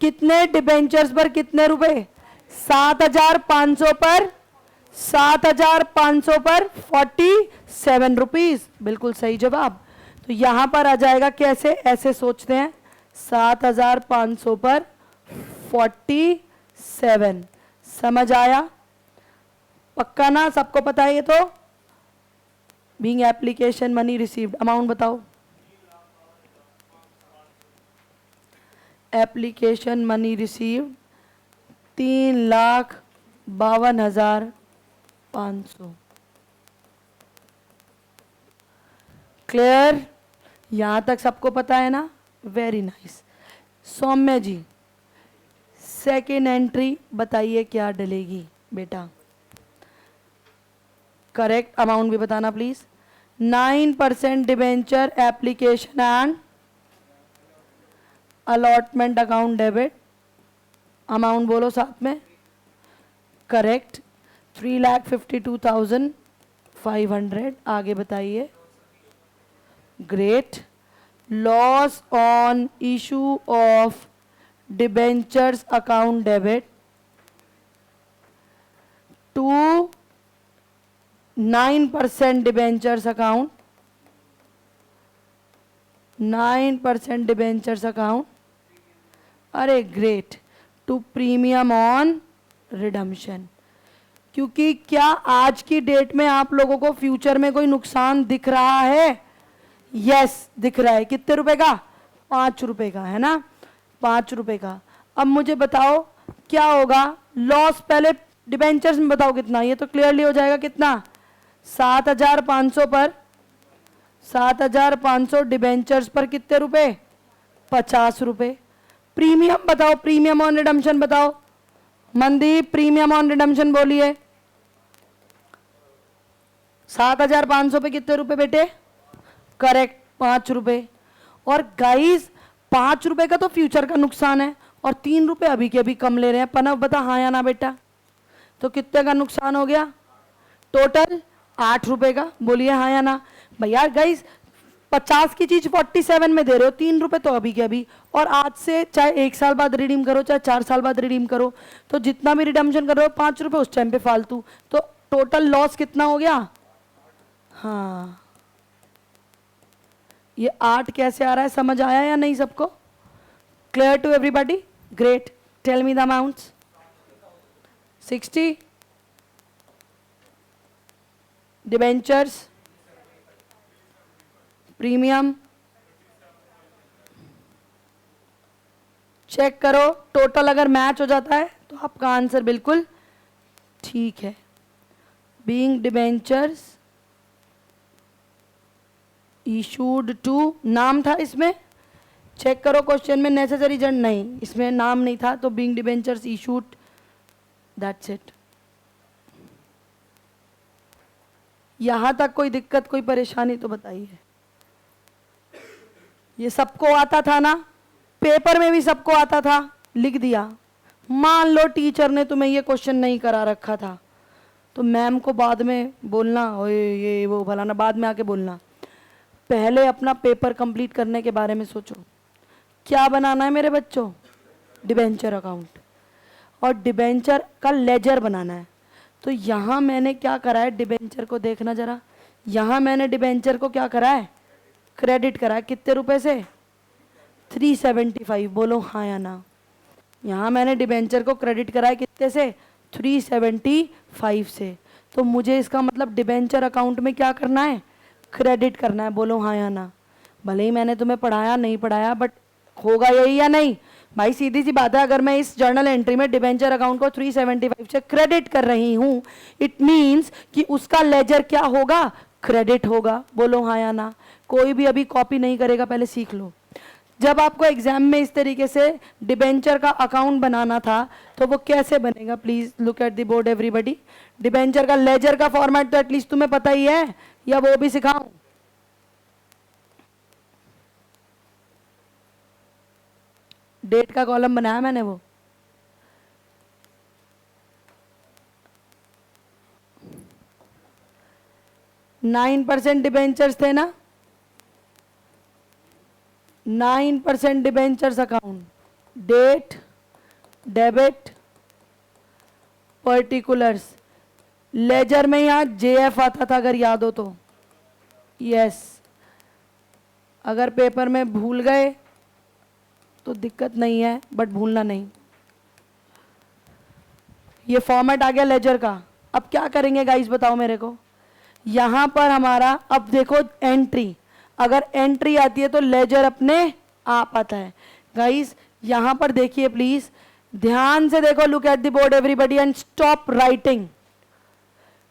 कितने डिबेंचर्स पर कितने रुपए, 7,500 पर 7,500 पर 47 रुपीज, बिल्कुल सही जवाब। तो यहां पर आ जाएगा कैसे, ऐसे सोचते हैं, 7,500 पर 47, समझ आया, पक्का ना, सबको पता है ये तो। Being application money received, amount बताओ, एप्लीकेशन मनी रिसीव्ड 3,52,500। क्लियर, यहां तक सबको पता है ना, very nice. Saumya ji second entry बताइए क्या डलेगी। बेटा, करेक्ट अमाउंट भी बताना please. 9% debenture application and allotment account debit, amount बोलो साथ में। करेक्ट, 3,52,500। आगे बताइए। Great. Loss on issue of debentures account debit to 9% debentures account, 9% debentures account, अरे great, to premium on redemption. क्योंकि क्या आज की डेट में आप लोगों को फ्यूचर में कोई नुकसान दिख रहा है? यस दिख रहा है। कितने रुपए का? 5 रुपए का, है ना, 5 रुपए का। अब मुझे बताओ क्या होगा लॉस, पहले डिबेंचर्स में बताओ कितना, ये तो क्लियरली हो जाएगा। कितना? 7,500 पर, 7,500 डिबेंचर्स पर कितने रुपए? 50 रुपए। प्रीमियम बताओ, प्रीमियम ऑन रिडम्पशन बताओ। मनदीप प्रीमियम ऑन रिडम्पशन बोलिए। 7,500 पे कितने रुपए बेटे? करेक्ट, 5 रुपए। और गाइस 5 रुपए का तो फ्यूचर का नुकसान है और 3 रुपए अभी के अभी कम ले रहे हैं। पनव बता हाँ या ना बेटा? तो कितने का नुकसान हो गया? टोटल 8 रुपए का। बोलिए हाँ या ना भैया। गाइस 50 की चीज 47 में दे रहे हो, 3 रुपए तो अभी के अभी, और आज से चाहे 1 साल बाद रिडीम करो चाहे 4 साल बाद रिडीम करो, तो जितना भी रिडम्पशन कर रहे हो 5 रुपए उस टाइम पे फालतू, तो टोटल लॉस कितना हो गया? हाँ, ये 8 कैसे आ रहा है, समझ आया या नहीं सबको? Clear to everybody? Great. Tell me the amounts. 60 debentures, premium, check करो टोटल, अगर मैच हो जाता है तो आपका आंसर बिल्कुल ठीक है। बीइंग डिबेंचर्स इशूड टू, नाम था इसमें, चेक करो क्वेश्चन में, नेसेसरी जन नहीं, इसमें नाम नहीं था, तो being debentures issued, that's it. यहां तक कोई दिक्कत कोई परेशानी तो बताइए। ये सबको आता था ना, पेपर में भी सबको आता था, लिख दिया। मान लो टीचर ने तुम्हें ये क्वेश्चन नहीं करा रखा था तो मैम को बाद में बोलना, ओए ये वो भलाना, बाद में आके बोलना। पहले अपना पेपर कंप्लीट करने के बारे में सोचो। क्या बनाना है मेरे बच्चों? डिबेंचर अकाउंट, और डिबेंचर का लेजर बनाना है। तो यहाँ मैंने क्या करा है, डिबेंचर को देखना जरा, यहाँ मैंने डिबेंचर को क्या करा है? क्रेडिट करा है। कितने रुपए से? 375। बोलो हाँ या ना। यहाँ मैंने डिबेंचर को क्रेडिट करा है कितने से? 375 से। तो मुझे इसका मतलब डिबेंचर अकाउंट में क्या करना है? क्रेडिट करना है। बोलो हाँ या ना। भले ही मैंने तुम्हें पढ़ाया नहीं पढ़ाया, बट होगा यही या नहीं भाई? सीधी सी बात है, अगर मैं इस जर्नल एंट्री में डिबेंचर अकाउंट को 375 से क्रेडिट कर रही हूँ, इट मीन्स कि उसका लेजर क्या होगा? क्रेडिट होगा। बोलो हाँ या ना। कोई भी अभी कॉपी नहीं करेगा, पहले सीख लो। जब आपको एग्जाम में इस तरीके से डिबेंचर का अकाउंट बनाना था तो वो कैसे बनेगा? Please look at the board everybody. Debenture का लेजर का फॉर्मेट तो एटलीस्ट तुम्हें पता ही है, या वो भी सिखाऊं? डेट का कॉलम बनाया मैंने, वो 9% डिबेंचर्स थे ना, 9% debentures account, date, debit, particulars. Ledger में यहाँ जेएफ आता था अगर याद हो तो। यस, अगर पेपर में भूल गए तो दिक्कत नहीं है, बट भूलना नहीं। ये फॉर्मेट आ गया लेजर का। अब क्या करेंगे गाइस बताओ मेरे को? यहां पर हमारा, अब देखो एंट्री, अगर एंट्री आती है तो लेजर अपने आप आता है। गाइस यहां पर देखिए प्लीज, ध्यान से देखो, look at the board everybody and stop writing.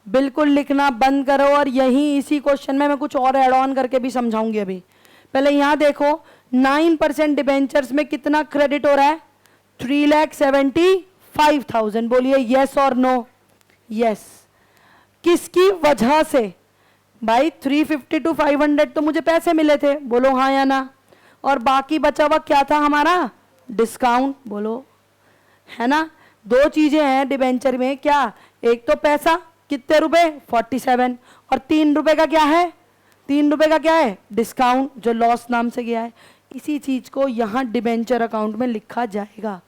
बिल्कुल लिखना बंद करो, और यही इसी क्वेश्चन में मैं कुछ और ऐड ऑन करके भी समझाऊंगी अभी। पहले यहां देखो, 9% डिबेंचर्स में कितना क्रेडिट हो रहा है? 3,75,000। बोलिए यस और नो। यस। किसकी वजह से? भाई 350 to 500 तो मुझे पैसे मिले थे, बोलो हाँ या ना। और बाकी बचा हुआ क्या था हमारा? डिस्काउंट, बोलो है ना। दो चीजें हैं डिबेंचर में, क्या? एक तो पैसा, कितने रुपए? 47। और 3 रुपए का क्या है? 3 रुपए का क्या है? डिस्काउंट, जो लॉस नाम से गया है। इसी चीज को यहाँ डिबेंचर अकाउंट में लिखा जाएगा।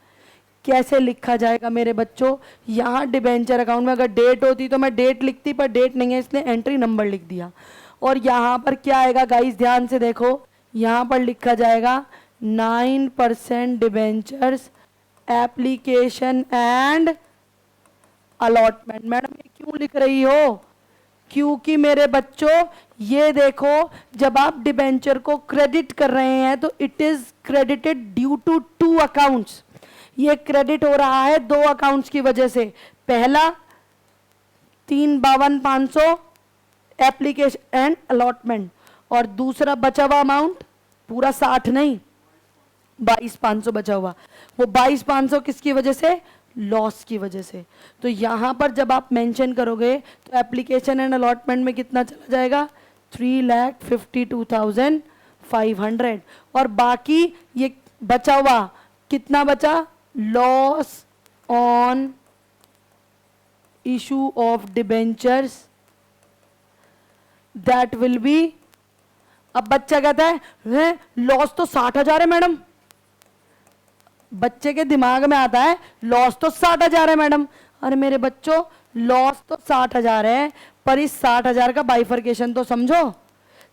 कैसे लिखा जाएगा मेरे बच्चों? यहाँ डिबेंचर अकाउंट में अगर डेट होती तो मैं डेट लिखती, पर डेट नहीं है इसलिए एंट्री नंबर लिख दिया। और यहाँ पर क्या आएगा गाइस, ध्यान से देखो, यहाँ पर लिखा जाएगा 9% debentures application and allotment. Madam ये क्यों लिख रही हो? क्योंकि मेरे बच्चों ये देखो, जब आप डिबेंचर को क्रेडिट कर रहे हैं तो it is credited due to 2 accounts. ये क्रेडिट हो रहा है 2 अकाउंट्स की वजह से। पहला 352,500 एप्लीकेशन एंड अलॉटमेंट, और दूसरा बचा हुआ अमाउंट पूरा 60 नहीं, 22,500 बचा हुआ। वो 22,500 किसकी वजह से? लॉस की वजह से। तो यहां पर जब आप मेंशन करोगे तो एप्लीकेशन एंड अलॉटमेंट में कितना चला जाएगा? 3,52,500। और बाकी ये बचा हुआ कितना बचा? Loss on issue of debentures, that will be. अब बच्चा कहता है लॉस तो 60,000 है मैडम। बच्चे के दिमाग में आता है लॉस तो 60,000 है मैडम। अरे मेरे बच्चों, लॉस तो 60,000 है, पर इस 60,000 का बाइफर्केशन तो समझो।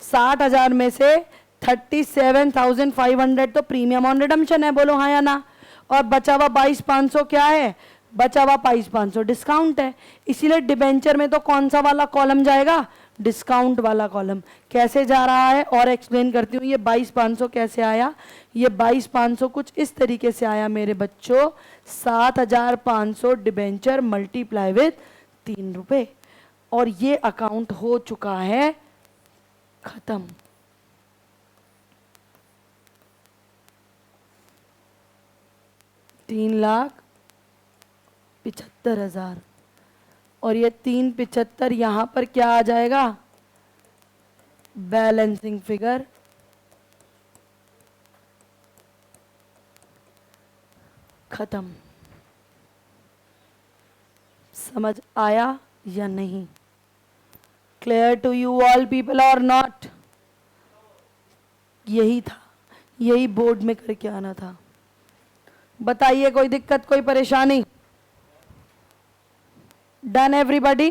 60,000 में से 37,500 तो प्रीमियम ऑन रिडम्पशन है, बोलो हाँ या ना। और बचा हुआ 22,500 क्या है? बचा हुआ 22,500 डिस्काउंट है। इसीलिए डिबेंचर में तो कौन सा वाला कॉलम जाएगा? डिस्काउंट वाला कॉलम। कैसे जा रहा है और एक्सप्लेन करती हूँ। ये 22,500 कैसे आया? ये 22,500 कुछ इस तरीके से आया मेरे बच्चों। 7,500 डिबेंचर मल्टीप्लाई विद 3 रुपए, और ये अकाउंट हो चुका है खत्म। $3,75,000, और ये 375 यहां पर क्या आ जाएगा? Balancing figure. खत्म। समझ आया या नहीं? Clear to you all people और नॉट? यही था, यही बोर्ड में करके आना था। बताइए कोई दिक्कत, कोई परेशानी? Done everybody?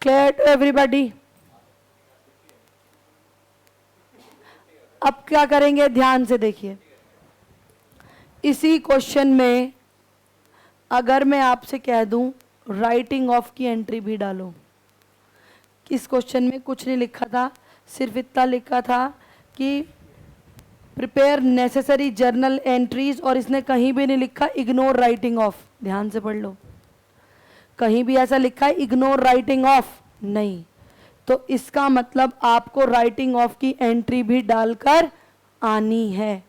Clear to everybody? अब क्या करेंगे, ध्यान से देखिए। इसी क्वेश्चन में अगर मैं आपसे कह दूं राइटिंग ऑफ की एंट्री भी डालो। इस क्वेश्चन में कुछ नहीं लिखा था, सिर्फ इतना लिखा था कि प्रिपेयर नेसेसरी जर्नल एंट्रीज, और इसने कहीं भी नहीं लिखा इग्नोर राइटिंग ऑफ। ध्यान से पढ़ लो, कहीं भी ऐसा लिखा है इग्नोर राइटिंग ऑफ नहीं। तो इसका मतलब आपको राइटिंग ऑफ की एंट्री भी डालकर आनी है।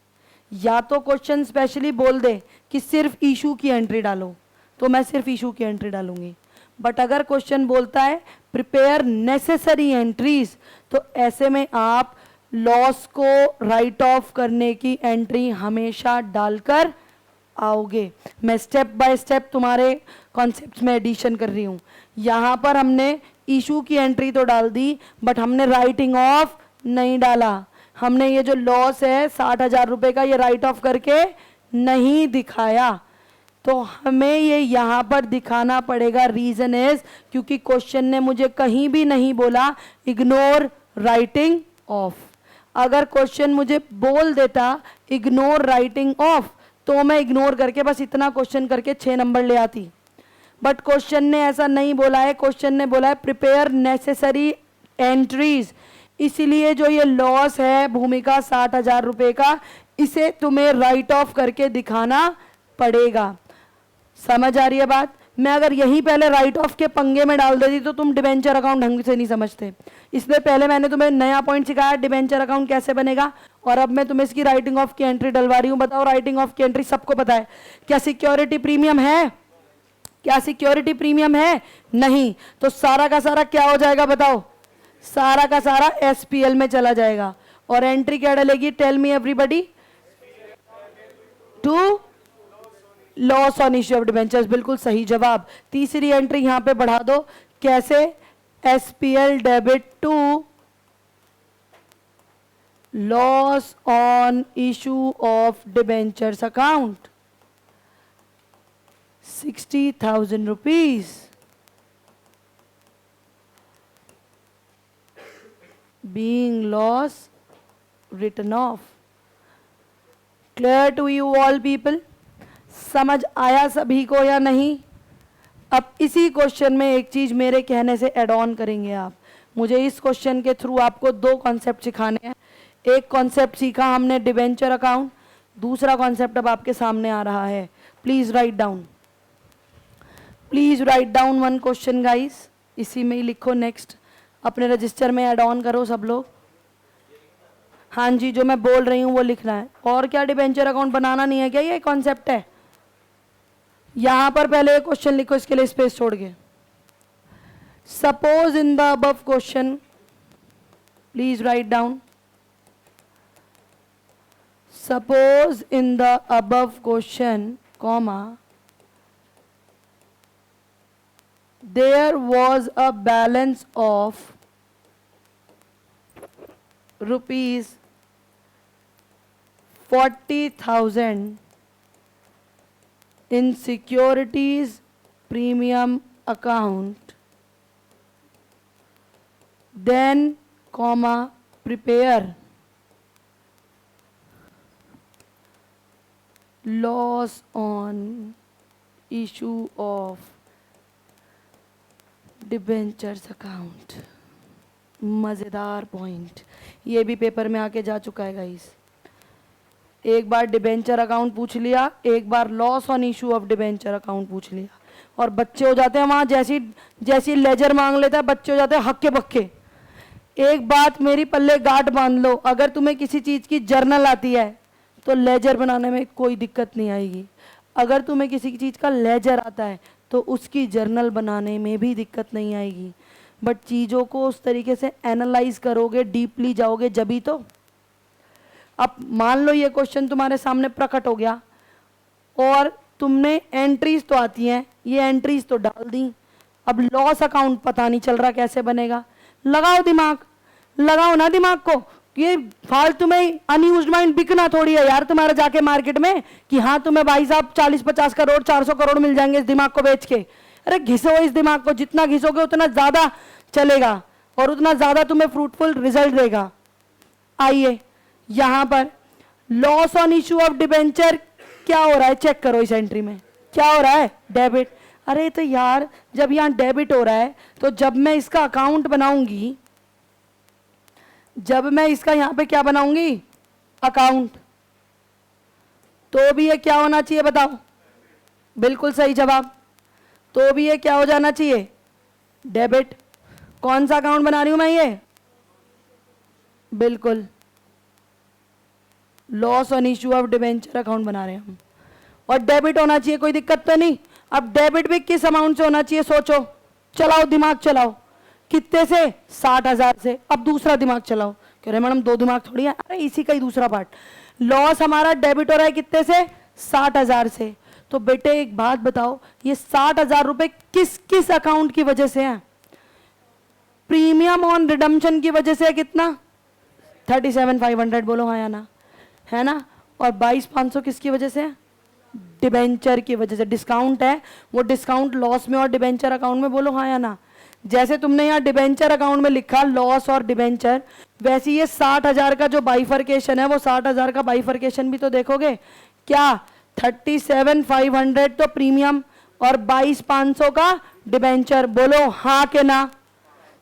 या तो क्वेश्चन स्पेशली बोल दे कि सिर्फ इशू की एंट्री डालो, तो मैं सिर्फ इशू की एंट्री डालूंगी। बट अगर क्वेश्चन बोलता है प्रिपेयर नेसेसरी एंट्रीज, तो ऐसे में आप लॉस को राइट ऑफ करने की एंट्री हमेशा डालकर आओगे। मैं स्टेप बाय स्टेप तुम्हारे कॉन्सेप्ट्स में एडिशन कर रही हूँ। यहाँ पर हमने इशू की एंट्री तो डाल दी, बट हमने राइटिंग ऑफ नहीं डाला। हमने ये जो लॉस है 60,000 रुपए का, ये राइट ऑफ करके नहीं दिखाया। तो हमें ये यहाँ पर दिखाना पड़ेगा। रीजन इज क्योंकि क्वेश्चन ने मुझे कहीं भी नहीं बोला इग्नोर राइटिंग ऑफ। अगर क्वेश्चन मुझे बोल देता इग्नोर राइटिंग ऑफ, तो मैं इग्नोर करके बस इतना क्वेश्चन करके 6 नंबर ले आती। बट क्वेश्चन ने ऐसा नहीं बोला है, क्वेश्चन ने बोला है प्रिपेयर नेसेसरी एंट्रीज। इसीलिए जो ये लॉस है भूमिका 60,000 रुपए का, इसे तुम्हें राइट ऑफ करके दिखाना पड़ेगा। समझ आ रही है बात? मैं अगर यहीं पहले राइट ऑफ के पंगे में डाल देती तो तुम डिबेंचर अकाउंट ढंग से नहीं समझते। इसलिए पहले मैंने तुम्हें नया पॉइंट सिखाया डिबेंचर अकाउंट कैसे बनेगा, और अब मैं तुम्हें इसकी राइटिंग ऑफ की एंट्री डलवा रही हूँ। बताओ राइटिंग ऑफ की एंट्री सबको पता है, क्या सिक्योरिटी प्रीमियम है? क्या सिक्योरिटी प्रीमियम है? नहीं। तो सारा का सारा क्या हो जाएगा बताओ? सारा का सारा एसपीएल में चला जाएगा। और एंट्री क्या डलेगी? Tell me everybody. To loss on issue of debentures, बिल्कुल सही जवाब। तीसरी एंट्री यहां पे बढ़ा दो, कैसे? SPL debit to loss on issue of debentures account 60,000 rupees. Being loss written off. Clear to you all people? समझ आया सभी को या नहीं? अब इसी क्वेश्चन में एक चीज मेरे कहने से ऐड ऑन करेंगे आप। मुझे इस क्वेश्चन के थ्रू आपको दो कॉन्सेप्ट सिखाने हैं। एक कॉन्सेप्ट सीखा हमने डिबेंचर अकाउंट, दूसरा कॉन्सेप्ट अब आपके सामने आ रहा है। Please write down, please write down one question guys. इसी में ही लिखो नेक्स्ट, अपने रजिस्टर में ऐड ऑन करो सब लोग। हाँ जी, जो मैं बोल रही हूँ वो लिखना है। और क्या डिबेंचर अकाउंट बनाना नहीं है क्या? ये कॉन्सेप्ट है। यहां पर पहले एक क्वेश्चन लिखो, इसके लिए स्पेस छोड़ के। Suppose in the above question, please write down. Suppose in the above question, comma, there was a balance of rupees 40,000 in securities premium account, then comma prepare loss on issue of debentures account. मजेदार point, ये भी paper में आके जा चुका है guys. एक बार debenture account पूछ लिया, एक बार loss on issue of debenture account पूछ लिया, और बच्चे हो जाते हैं वहां जैसी जैसी लेजर मांग लेता है, बच्चे हो जाते हैं हक्के बक्के। एक बात मेरी पल्ले गांठ बांध लो, अगर तुम्हें किसी चीज की जर्नल आती है तो लेजर बनाने में कोई दिक्कत नहीं आएगी। अगर तुम्हें किसी चीज का लेजर आता है तो उसकी जर्नल बनाने में भी दिक्कत नहीं आएगी। बट चीज़ों को उस तरीके से एनालाइज करोगे, डीपली जाओगे जभी तो। अब मान लो ये क्वेश्चन तुम्हारे सामने प्रकट हो गया और तुमने एंट्रीज तो आती हैं, ये एंट्रीज तो डाल दी, अब लॉस अकाउंट पता नहीं चल रहा कैसे बनेगा। लगाओ दिमाग, लगाओ ना दिमाग को। ये फालतू में अनयूज्ड माइंड बिकना थोड़ी है यार तुम्हारा जाके मार्केट में कि हाँ तुम्हें भाई साहब 40-50 करोड़ 400 करोड़ मिल जाएंगे इस दिमाग को बेच के। अरे घिसो इस दिमाग को, जितना घिसोगे उतना ज्यादा चलेगा और उतना ज्यादा तुम्हें फ्रूटफुल रिजल्ट देगा। आइए यहां पर loss on issue of debenture क्या हो रहा है, चेक करो इस एंट्री में क्या हो रहा है, डेबिट। अरे तो यार जब यहाँ डेबिट हो रहा है तो जब मैं इसका अकाउंट बनाऊंगी, जब मैं इसका यहां पे क्या बनाऊंगी, अकाउंट, तो भी ये क्या होना चाहिए बताओ? बिल्कुल सही जवाब। तो भी ये क्या हो जाना चाहिए, डेबिट। कौन सा अकाउंट बना रही हूं मैं, ये बिल्कुल loss on issue of debenture account बना रहे हैं हम, और डेबिट होना चाहिए, कोई दिक्कत तो नहीं। अब डेबिट भी किस अमाउंट से होना चाहिए सोचो, चलाओ दिमाग चलाओ। कितने से, 60,000 से। अब दूसरा दिमाग चलाओ, कह रहे मैडम दो दिमाग थोड़ी है, अरे इसी का ही दूसरा पार्ट। लॉस हमारा डेबिट हो रहा है कितने से, 60,000 से। तो बेटे एक बात बताओ, ये 60,000 रुपए किस किस अकाउंट की वजह से है? प्रीमियम ऑन रिडम्पशन की वजह से। कितना, 37,500 बोलो हाँ या ना, है ना। और 22,500 किसकी वजह से है, डिबेंचर की वजह से। डिस्काउंट है, वो डिस्काउंट लॉस में और डिबेंचर अकाउंट में, बोलो हाँ या ना। जैसे तुमने यहाँ डिबेंचर अकाउंट में लिखा लॉस और डिबेंचर, वैसे ये 60,000 का जो बाइफर्केशन है वो 60,000 का बाइफर्केशन भी तो देखोगे। क्या 37,500 तो प्रीमियम और 22,500 का डिबेंचर, बोलो हाँ के ना।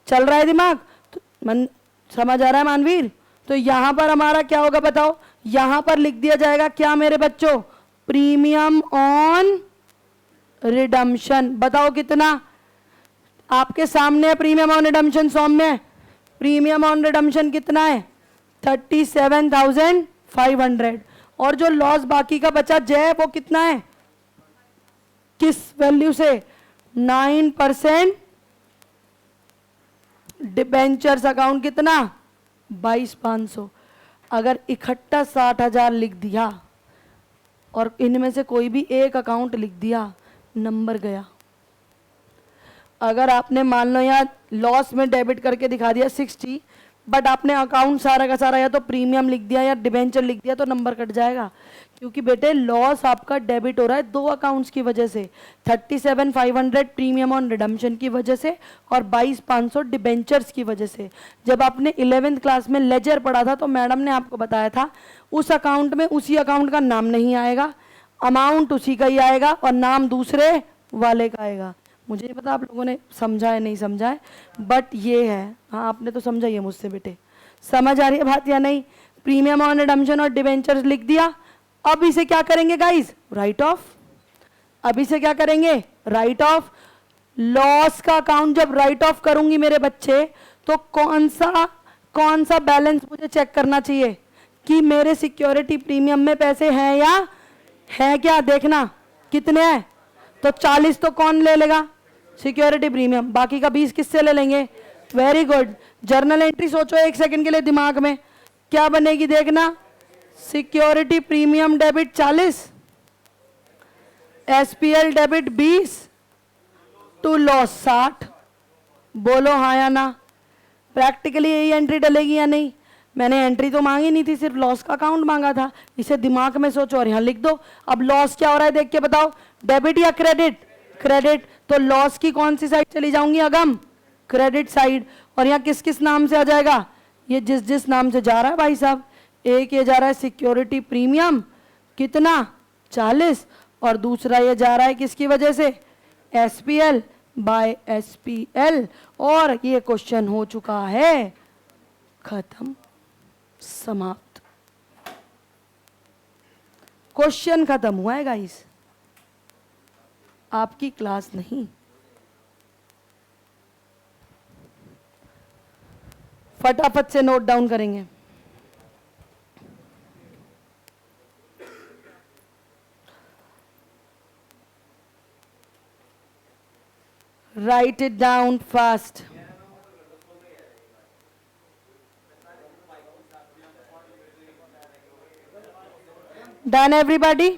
चल रहा है दिमाग तो, मन समझ आ रहा है मानवीर? तो यहां पर हमारा क्या होगा बताओ, यहां पर लिख दिया जाएगा क्या मेरे बच्चों, प्रीमियम ऑन रिडम्पशन। बताओ कितना? आपके सामने premium on redemption Saumya, premium on redemption कितना है? 37,500। और जो लॉस बाकी का बचा जय वो कितना है? किस वैल्यू से? 9%। डिबेंचर्स अकाउंट कितना? 22,500। अगर इकट्ठा 60,000 लिख दिया और इनमें से कोई भी एक अकाउंट लिख दिया, नंबर गया। अगर आपने मान लो यहाँ लॉस में डेबिट करके दिखा दिया 60, बट आपने अकाउंट सारा का सारा या तो प्रीमियम लिख दिया या डिबेंचर लिख दिया, तो नंबर कट जाएगा। क्योंकि बेटे लॉस आपका डेबिट हो रहा है दो अकाउंट्स की वजह से, 37,500 प्रीमियम ऑन रिडम्पशन की वजह से और 22,500 डिबेंचर्स की वजह से। जब आपने 11th क्लास में लेजर पढ़ा था तो मैडम ने आपको बताया था उस अकाउंट में उसी अकाउंट का नाम नहीं आएगा, अमाउंट उसी का ही आएगा और नाम दूसरे वाले का आएगा। मुझे नहीं पता आप लोगों ने समझा है नहीं समझा है, बट ये है। हाँ आपने तो समझा ही है मुझसे बेटे। समझ आ रही है बात या नहीं? प्रीमियम ऑन रिडम्पशन और डिबेंचर्स लिख दिया। अब इसे क्या करेंगे गाइस? Right of. अब इसे क्या करेंगे? Right of. लॉस का अकाउंट जब राइट ऑफ करूंगी मेरे बच्चे, तो कौन सा बैलेंस मुझे चेक करना चाहिए कि मेरे सिक्योरिटी प्रीमियम में पैसे हैं या है क्या? देखना कितने हैं। तो 40 तो कौन ले लेगा? Security premium. बाकी का 20 किससे ले लेंगे? Very good. जर्नल एंट्री सोचो एक सेकंड के लिए दिमाग में, क्या बनेगी देखना। Security premium debit 40, SPL debit 20, to loss 60। बोलो हाँ या ना? प्रैक्टिकली यही एंट्री डलेगी या नहीं? मैंने एंट्री तो मांगी नहीं थी, सिर्फ लॉस का अकाउंट मांगा था। इसे दिमाग में सोचो और यहाँ लिख दो। अब लॉस क्या हो रहा है देख के बताओ, डेबिट या क्रेडिट? क्रेडिट। तो लॉस की कौन सी साइड चली जाऊंगी अगम? Credit side. और यहाँ किस किस नाम से आ जाएगा? ये जिस जिस नाम से जा रहा है भाई साहब। एक ये जा रहा है सिक्योरिटी प्रीमियम कितना? 40। और दूसरा ये जा रहा है किसकी वजह से? SPL by SPL. और ये क्वेश्चन हो चुका है खत्म, समाप्त। क्वेश्चन खत्म हुआ है गाइस, आपकी क्लास नहीं। फटाफट से नोट डाउन करेंगे। Write it down fast. Done everybody?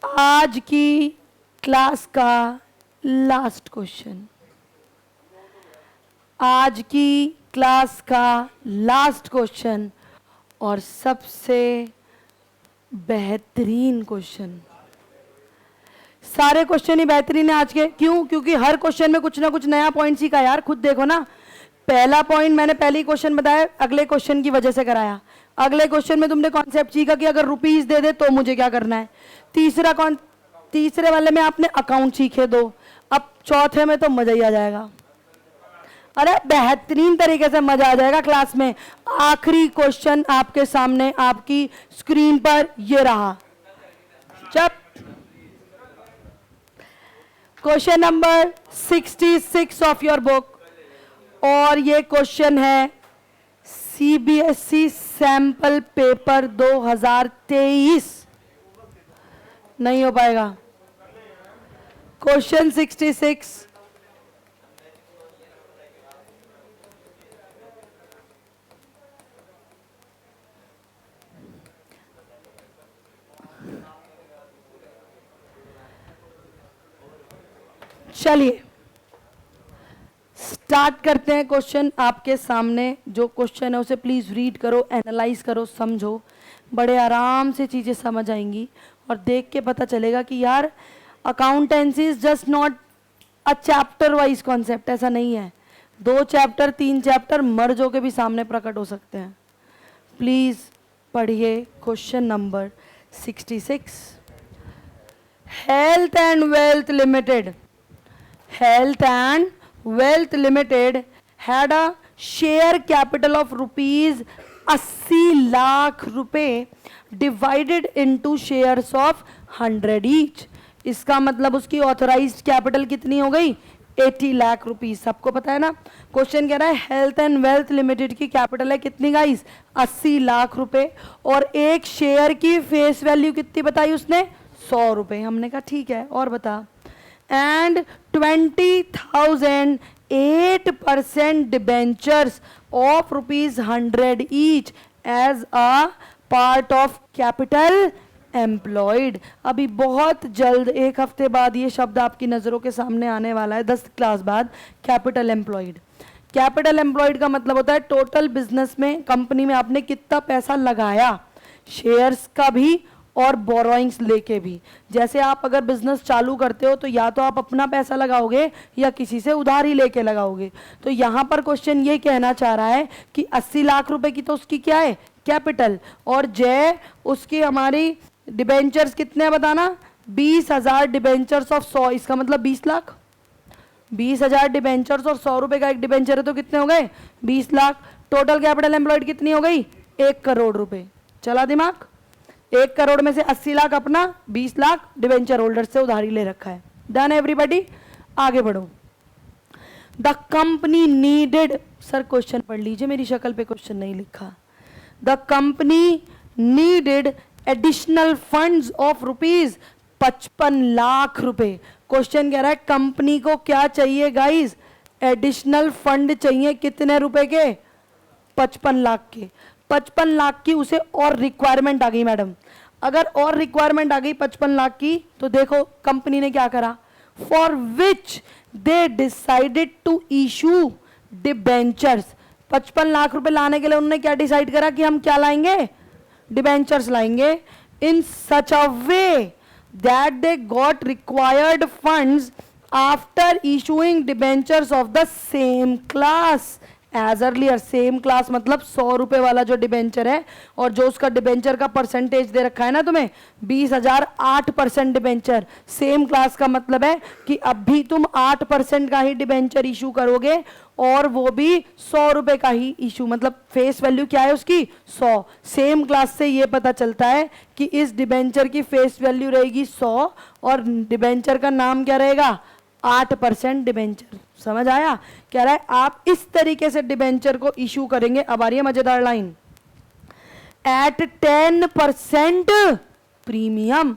आज की क्लास का लास्ट क्वेश्चन, आज की क्लास का लास्ट क्वेश्चन और सबसे बेहतरीन क्वेश्चन। सारे क्वेश्चन ही बेहतरीन है आज के। क्यों? क्योंकि हर क्वेश्चन में कुछ ना कुछ नया पॉइंट सीखा यार। खुद देखो ना, पहला पॉइंट मैंने पहले ही क्वेश्चन बताया, अगले क्वेश्चन की वजह से कराया। अगले क्वेश्चन में तुमने कॉन्सेप्ट सीखा कि अगर रुपीस दे दे तो मुझे क्या करना है। तीसरे वाले में आपने अकाउंट सीखे दो। अब चौथे में तो मजा ही आ जाएगा। अरे बेहतरीन तरीके से मजा आ जाएगा क्लास में। आखिरी क्वेश्चन आपके सामने आपकी स्क्रीन पर ये रहा। जब question number 66 of your book, और ये क्वेश्चन है सीबीएसई सैंपल पेपर 2023। नहीं हो पाएगा। क्वेश्चन 66 चलिए स्टार्ट करते हैं। क्वेश्चन आपके सामने जो क्वेश्चन है उसे प्लीज रीड करो, एनालाइज करो, समझो। बड़े आराम से चीजें समझ आएंगी और देख के पता चलेगा कि यार accountancy is just not a chapter wise concept. ऐसा नहीं है 2 चैप्टर 3 चैप्टर मर्ज होके भी सामने प्रकट हो सकते हैं। प्लीज पढ़िए question number 66। Health and wealth limited, Health and Wealth Limited had a share capital of rupees 80 lakh रुपए divided into shares of 100 each. इसका मतलब उसकी ऑथराइज्ड कैपिटल कितनी हो गई? 80 लाख रुपीस। सबको पता है ना। क्वेश्चन कह रहा है हेल्थ एंड वेल्थ लिमिटेड की कैपिटल है कितनी गाइस? 80 लाख रुपए। और एक शेयर की फेस वैल्यू कितनी बताई उसने? 100 रुपए। हमने कहा ठीक है, और बता। And 20,000 8% debentures of ₹100 each as a part of capital employed. अभी बहुत जल्द, एक हफ्ते बाद ये शब्द आपकी नज़रों के सामने आने वाला है, 10 क्लास बाद। Capital employed. कैपिटल एम्प्लॉयड का मतलब होता है टोटल बिजनेस में, कंपनी में आपने कितना पैसा लगाया, शेयर्स का भी और बोरोइंग्स लेके भी। जैसे आप अगर बिजनेस चालू करते हो तो या तो आप अपना पैसा लगाओगे या किसी से उधार ही लेके लगाओगे। तो यहाँ पर क्वेश्चन ये कहना चाह रहा है कि 80 लाख रुपए की तो उसकी क्या है? कैपिटल। और जय उसकी हमारी डिबेंचर्स कितने बताना? 20,000 डिबेंचर्स ऑफ 100, इसका मतलब 20 लाख। 20,000 डिबेंचर्स और 100 रुपए का एक डिबेंचर है तो कितने हो गए? 20 लाख। टोटल कैपिटल एम्प्लॉयड कितनी हो गई? 1 करोड़ रुपए। चला दिमाग? 1 करोड़ में से 80 लाख अपना, 20 लाख डिबेंचर होल्डर से उधारी ले रखा है। Done everybody? आगे बढ़ो। The company needed, sir question पढ़ लीजिए, मेरी शक्ल पे क्वेश्चन नहीं लिखा। The company needed additional funds of ₹55 lakh रुपए। क्वेश्चन कह रहा है कंपनी को क्या चाहिए गाइस? एडिशनल फंड चाहिए। कितने रुपए के? 55 लाख के। 55 लाख की उसे और रिक्वायरमेंट आ गई मैडम। अगर और रिक्वायरमेंट आ गई 55 लाख की तो देखो कंपनी ने क्या करा, for which they decided to issue debentures. 55 lakh रुपए लाने के लिए उन्होंने क्या डिसाइड करा कि हम क्या लाएंगे? डिबेंचर्स लाएंगे। In such a way that they got required funds after issuing debentures of the same class as earlier. Same class मतलब 100 रुपए वाला जो डिबेंचर है और जो उसका डिबेंचर का परसेंटेज दे रखा है ना तुम्हें 20,000, 8% डिबेंचर। सेम क्लास का मतलब है कि अब भी तुम 8% का ही डिबेंचर इशू करोगे और वो भी 100 रुपए का ही इशू, मतलब फेस वैल्यू क्या है उसकी? 100। सेम क्लास से ये पता चलता है कि इस डिबेंचर की फेस वैल्यू रहेगी 100 और डिबेंचर का नाम क्या रहेगा? 8% डिबेंचर। समझ आया? कह रहा है आप इस तरीके से डिबेंचर को इशू करेंगे। अब आ रही है मजेदार line, at 10% premium.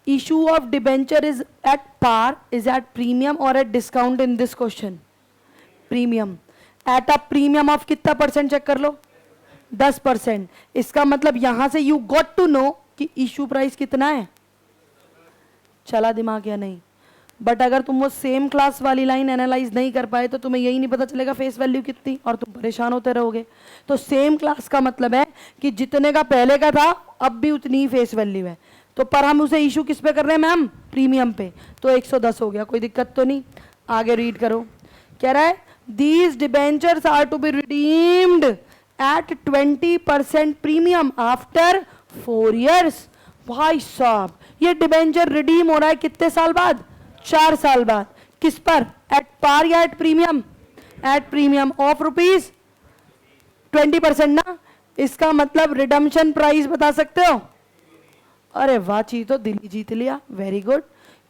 Issue of debenture is at par, is at premium और at discount in this question? Premium. At a premium of कितना परसेंट? चेक कर लो, 10%। इसका मतलब यहां से यू गॉट टू नो कि इशू प्राइस कितना है। चला दिमाग या नहीं? बट अगर तुम वो सेम क्लास वाली लाइन एनालाइज नहीं कर पाए तो तुम्हें यही नहीं पता चलेगा फेस वैल्यू कितनी, और तुम परेशान होते रहोगे। तो सेम क्लास का मतलब है कि जितने का पहले का था अब भी उतनी ही फेस वैल्यू है। तो पर हम उसे इशू किस पे कर रहे हैं मैम? प्रीमियम पे। तो 110 हो गया, कोई दिक्कत तो नहीं। आगे रीड करो। कह रहा है these debentures are to be redeemed at 20% premium after 4 years। भाई साहब ये डिबेंचर रिडीम हो रहा है कितने साल बाद? 4 साल बाद। किस पर? एट पार या at premium? At premium of ₹20% ना। इसका मतलब रिडम्पशन प्राइस बता सकते हो? अरे वाह, चीज तो दिल्ली जीत लिया, वेरी गुड।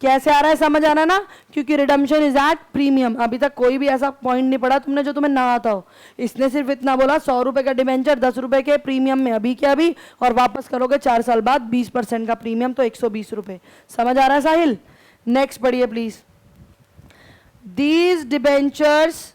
कैसे आ रहा है समझ आना ना, क्योंकि रिडम्पशन इज एट प्रीमियम। अभी तक कोई भी ऐसा पॉइंट नहीं पड़ा तुमने जो तुम्हें ना आता हो। इसने सिर्फ इतना बोला 100 रुपए का डिबेंचर 10 रुपए के प्रीमियम में अभी के अभी, और वापस करोगे 4 साल बाद 20% का प्रीमियम, तो 120 रुपए। समझ आ रहा है साहिल? नेक्स्ट पढ़िए please. These debentures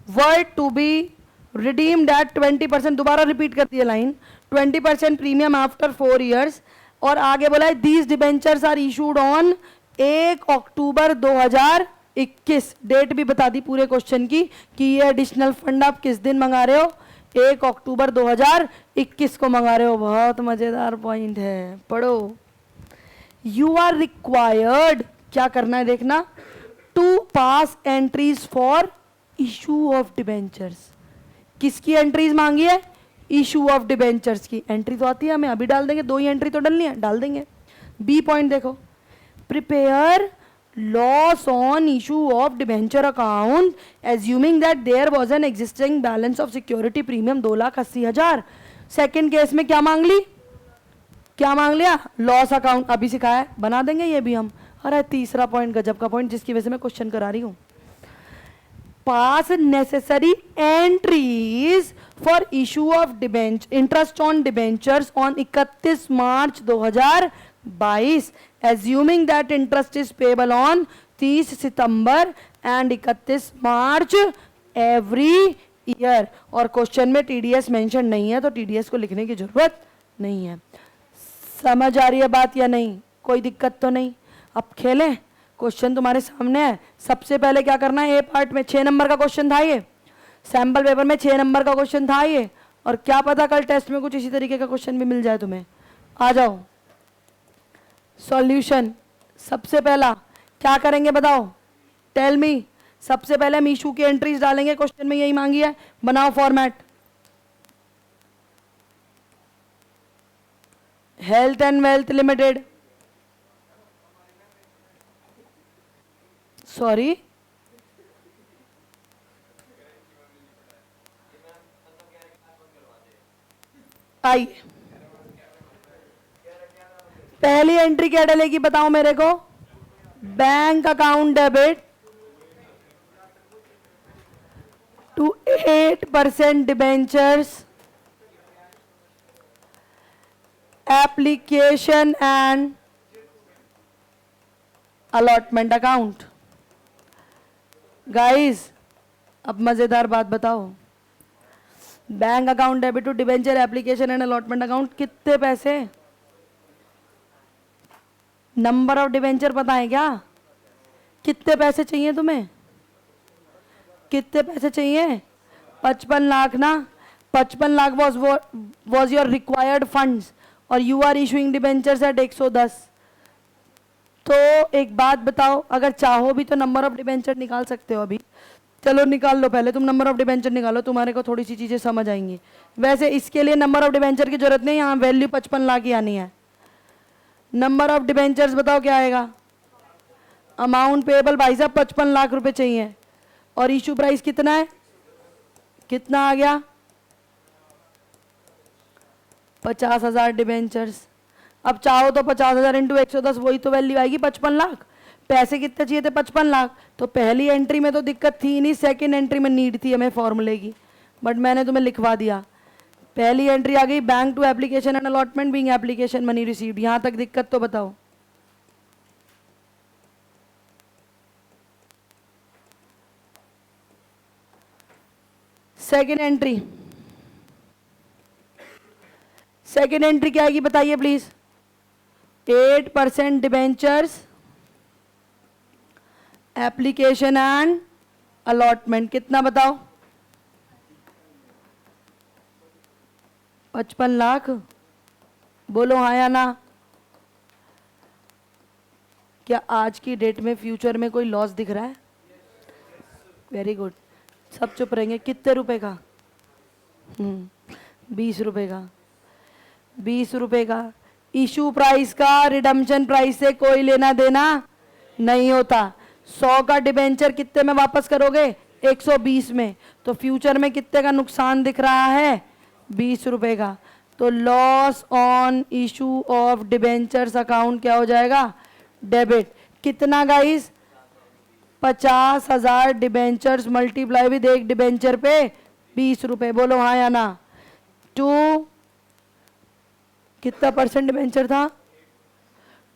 were to be redeemed at 20%, दोबारा रिपीट कर दिया लाइन, 20% प्रीमियम आफ्टर 4 years। और आगे बोला है these debentures are issued on 1 October 2021। Date भी बता दी पूरे क्वेश्चन की कि ये एडिशनल फंड आप किस दिन मंगा रहे हो? 1 अक्टूबर 2021 को मंगा रहे हो। बहुत मजेदार पॉइंट है, पढ़ो। यू आर रिक्वायर्ड, क्या करना है देखना, to pass entries for issue of debentures. किसकी एंट्रीज मांगी है? इशू ऑफ डिबेंचर्स की। एंट्री तो आती है हमें, अभी डाल देंगे, 2 ही एंट्री तो डालनी है, डाल देंगे। बी पॉइंट देखो, prepare loss on issue of debenture account assuming that there was an existing balance of security premium 2,80,000। Second case में क्या मांग ली? क्या मांग लिया? लॉस अकाउंट अभी सिखाया है, बना देंगे ये भी हम। अरे तीसरा पॉइंट गजब का पॉइंट, जिसकी वजह से मैं क्वेश्चन करा रही हूं। पास necessary entries for issue of debenture interest on debentures on 31 March 2022 assuming that interest is payable on 30 September and 31 March every year. और क्वेश्चन में टीडीएस मेंशन नहीं है, तो टीडीएस को लिखने की जरूरत नहीं है। समझ आ रही है बात या नहीं? कोई दिक्कत तो नहीं? अब खेलें, क्वेश्चन तुम्हारे सामने है। सबसे पहले क्या करना है, ए पार्ट में 6 नंबर का क्वेश्चन था ये, सैंपल पेपर में 6 नंबर का क्वेश्चन था ये, और क्या पता कल टेस्ट में कुछ इसी तरीके का क्वेश्चन भी मिल जाए तुम्हें। आ जाओ, सॉल्यूशन। सबसे पहला क्या करेंगे बताओ, टेल मी। सबसे पहले हम इशू की एंट्रीज डालेंगे, क्वेश्चन में यही मांगी है, बनाओ format. Health and wealth limited, sorry आइए, पहली एंट्री क्या डलेगी बताओ मेरे को? Bank account debit to 8% debentures application and allotment account. Guys अब मजेदार बात बताओ, bank account debit to debenture application and allotment account, कितने पैसे? नंबर ऑफ डिबेंचर पता है क्या? कितने पैसे चाहिए तुम्हें? कितने पैसे चाहिए? 55 लाख ना? 55 lakh was your required funds और you are issuing debentures at 110। तो एक बात बताओ, अगर चाहो भी तो नंबर ऑफ डिबेंचर निकाल सकते हो अभी। चलो निकाल लो, पहले तुम नंबर ऑफ डिबेंचर निकालो, तुम्हारे को थोड़ी सी चीजें समझ आएंगी। वैसे इसके लिए नंबर ऑफ डिबेंचर की जरूरत नहीं, यहाँ वैल्यू 55 लाख ही आनी है। नंबर ऑफ डिबेंचर्स बताओ क्या आएगा? अमाउंट पेएबल भाई साहब 55 लाख रुपए चाहिए, और इशू प्राइस कितना है? कितना आ गया? 50,000 डिबेंचर्स। अब चाहो तो 50,000 इंटू 110, वही तो वैल्यू आएगी 55 लाख। पैसे कितने चाहिए थे? 55 लाख। तो पहली एंट्री में तो दिक्कत थी नहीं, सेकंड एंट्री में नीड थी हमें फॉर्मूले की, बट मैंने तुम्हें लिखवा दिया। पहली एंट्री आ गई, bank to application and allotment being application money received. यहां तक दिक्कत तो बताओ। सेकंड एंट्री, सेकंड एंट्री क्या आएगी बताइए please? 8% debentures application and allotment, कितना बताओ? 55 लाख। बोलो हाँ या ना? क्या आज की डेट में फ्यूचर में कोई लॉस दिख रहा है? वेरी गुड, सब चुप रहेंगे। कितने रुपए का? 20 रुपए का। 20 रुपए का। इशू प्राइस का रिडम्पशन प्राइस से कोई लेना देना नहीं होता। 100 का डिबेंचर कितने में वापस करोगे? 120 में। तो फ्यूचर में कितने का नुकसान दिख रहा है? 20 रुपए का। तो loss on issue of debentures account क्या हो जाएगा? डेबिट। कितना गाइस? 50,000 डिबेंचर्स मल्टीप्लाई विद एक डिबेंचर पे 20 रुपए। बोलो हाँ या ना? टू कितना परसेंट डिबेंचर था?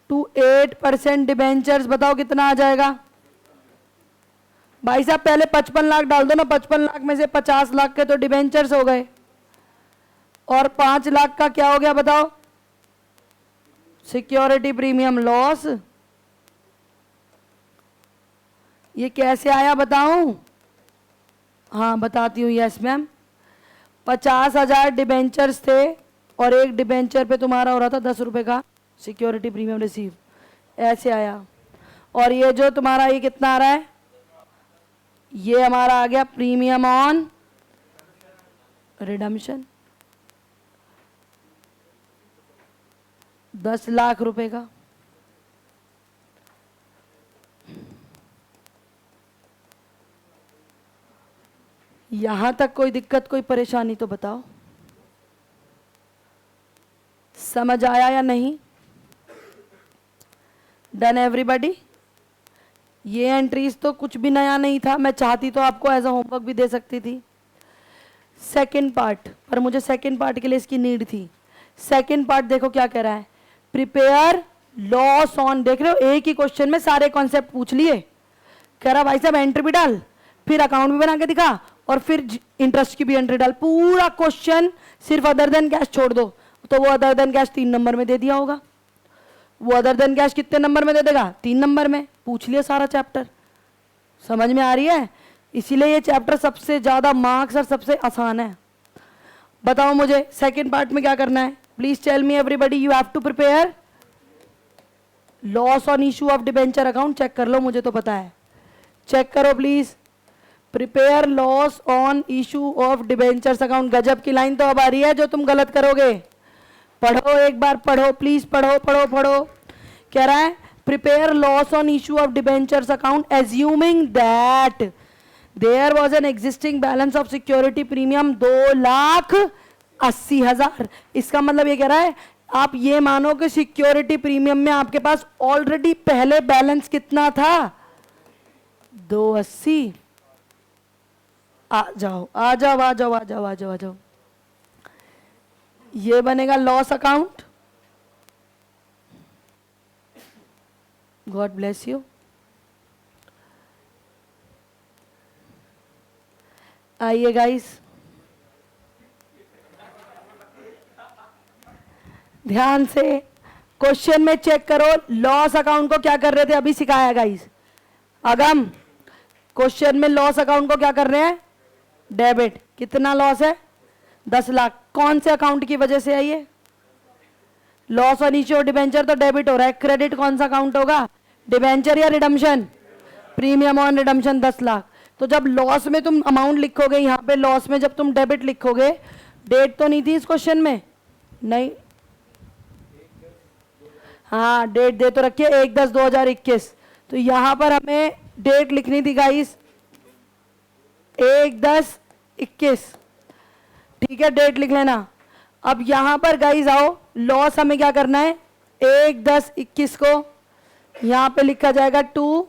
टू 8% डिबेंचर्स, बताओ कितना आ जाएगा? भाई साहब पहले 55 लाख डाल दो ना, 55 लाख में से 50 लाख के तो डिबेंचर्स हो गए, और 5 लाख का क्या हो गया बताओ? Security premium loss. ये कैसे आया बताऊं? हाँ बताती हूँ, यस मैम। 50,000 डिबेंचर्स थे और एक डिबेंचर पे तुम्हारा हो रहा था 10 रुपए का सिक्योरिटी प्रीमियम रिसीव, ऐसे आया। और ये जो तुम्हारा ये कितना आ रहा है? ये हमारा आ गया प्रीमियम ऑन रिडम्पशन, 10 लाख रुपए का। यहां तक कोई दिक्कत, कोई परेशानी तो बताओ। समझ आया या नहीं? Done everybody? ये एंट्रीज तो कुछ भी नया नहीं था, मैं चाहती तो आपको एज अ होमवर्क भी दे सकती थी। सेकेंड पार्ट, पर मुझे सेकेंड पार्ट के लिए इसकी नीड थी। सेकेंड पार्ट देखो क्या कह रहा है, प्रिपेयर लॉस ऑन, देख रहे हो एक ही क्वेश्चन में सारे कॉन्सेप्ट पूछ लिए। कह रहा भाई साहब एंट्री भी डाल, फिर अकाउंट भी बना के दिखा, और फिर इंटरेस्ट की भी एंट्री डाल। पूरा क्वेश्चन सिर्फ अदर देन कैश छोड़ दो, तो वो अदर देन कैश 3 नंबर में दे दिया होगा। वो अदर देन कैश कितने नंबर में दे देगा? 3 नंबर में। पूछ लिया सारा चैप्टर। समझ में आ रही है? इसीलिए ये चैप्टर सबसे ज्यादा मार्क्स और सबसे आसान है। बताओ मुझे सेकंड पार्ट में क्या करना है? Please tell me everybody, you have to prepare loss on issue of debenture account. Check कर लो, मुझे तो पता है, चेक करो please. Prepare loss on issue of debentures account. गजब की लाइन तो अब आ रही है जो तुम गलत करोगे। पढ़ो एक बार, पढ़ो प्लीज, पढ़ो पढ़ो पढ़ो। कह रहा है prepare loss on issue of debentures account assuming that there was an existing balance of security premium 2,80,000। इसका मतलब ये कह रहा है आप ये मानो कि सिक्योरिटी प्रीमियम में आपके पास ऑलरेडी पहले बैलेंस कितना था? 280। आ जाओ आ जाओ आ जाओ आ जाओ आ जाओ आ जाओ। ये बनेगा loss account. God bless you. आइए गाइस, ध्यान से क्वेश्चन में चेक करो। लॉस अकाउंट को क्या कर रहे थे? अभी सिखाया गाइस। अगम, क्वेश्चन में लॉस अकाउंट को क्या कर रहे हैं? डेबिट। कितना लॉस है? 10 लाख। कौन से अकाउंट की वजह से है ये? Loss on issue of debenture तो डेबिट हो रहा है। क्रेडिट कौन सा अकाउंट होगा? डिबेंचर या redemption? Premium on redemption 10 lakh. तो जब लॉस में तुम अमाउंट लिखोगे, यहाँ पे लॉस में जब तुम डेबिट लिखोगे, डेट तो नहीं थी इस क्वेश्चन में? नहीं, हाँ डेट दे तो रखिए 1/10/2021। तो यहां पर हमें डेट लिखनी थी गाइस 1/10/21। ठीक है, डेट लिख लेना। अब यहां पर गाइस आओ, लॉस हमें क्या करना है? 1/10/21 को यहां पे लिखा जाएगा 2,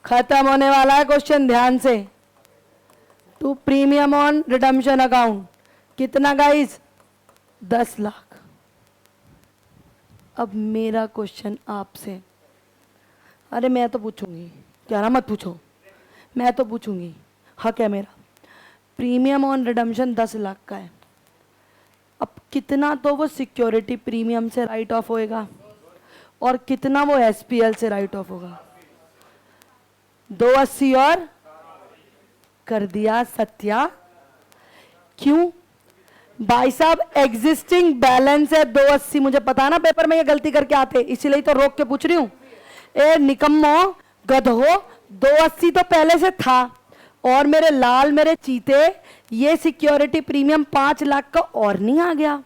खत्म होने वाला है क्वेश्चन, ध्यान से। 2 प्रीमियम ऑन रिडम्पशन अकाउंट कितना गाइस? 10 लाख। अब मेरा क्वेश्चन आपसे, अरे मैं तो पूछूंगी, क्या ना मत पूछो, मैं तो पूछूंगी, हक है मेरा। प्रीमियम ऑन रिडम्पशन 10 लाख का है। अब कितना तो वो सिक्योरिटी प्रीमियम से राइट ऑफ होएगा और कितना वो एसपीएल से राइट ऑफ होगा? 280 और कर दिया सत्या। क्यों भाई साहब? एग्जिस्टिंग बैलेंस है 280। मुझे पता है ना पेपर में ये गलती करके आते, इसीलिए तो रोक के पूछ रही हूं। ए निकम्मो गधो, 280 तो पहले से था, और मेरे लाल मेरे चीते, ये सिक्योरिटी प्रीमियम 5 लाख का और नहीं आ गया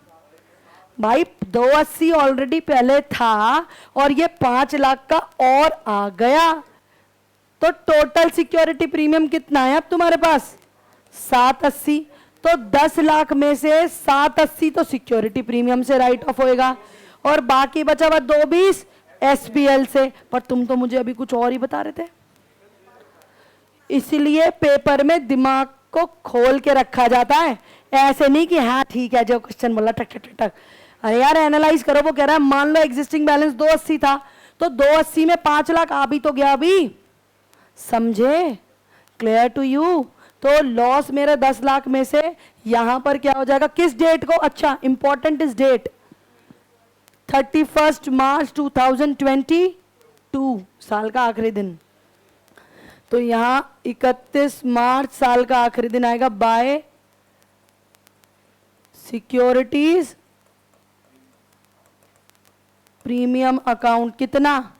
भाई? 280 ऑलरेडी पहले था और ये 5 लाख का और आ गया। तो टोटल सिक्योरिटी प्रीमियम कितना है अब तुम्हारे पास? 780। तो 10 लाख में से 780 तो सिक्योरिटी प्रीमियम से राइट ऑफ होएगा और बाकी बचा हुआ 220 एसपीएल से। पर तुम तो मुझे अभी कुछ और ही बता रहे थे। इसलिए पेपर में दिमाग को खोल के रखा जाता है, ऐसे नहीं कि हाँ ठीक है जो क्वेश्चन बोला टक टक टक। अरे यार एनालाइज करो। वो कह रहा है मान लो एग्जिस्टिंग बैलेंस 280 था, तो 280 में 5 लाख आ भी तो गया अभी, समझे? Clear to you? तो लॉस मेरे 10 लाख में से यहां पर क्या हो जाएगा? किस डेट को? अच्छा इंपॉर्टेंट इस डेट 31 मार्च 2022, साल का आखिरी दिन। तो यहां 31 मार्च साल का आखिरी दिन आएगा। बाय सिक्योरिटीज प्रीमियम अकाउंट कितना?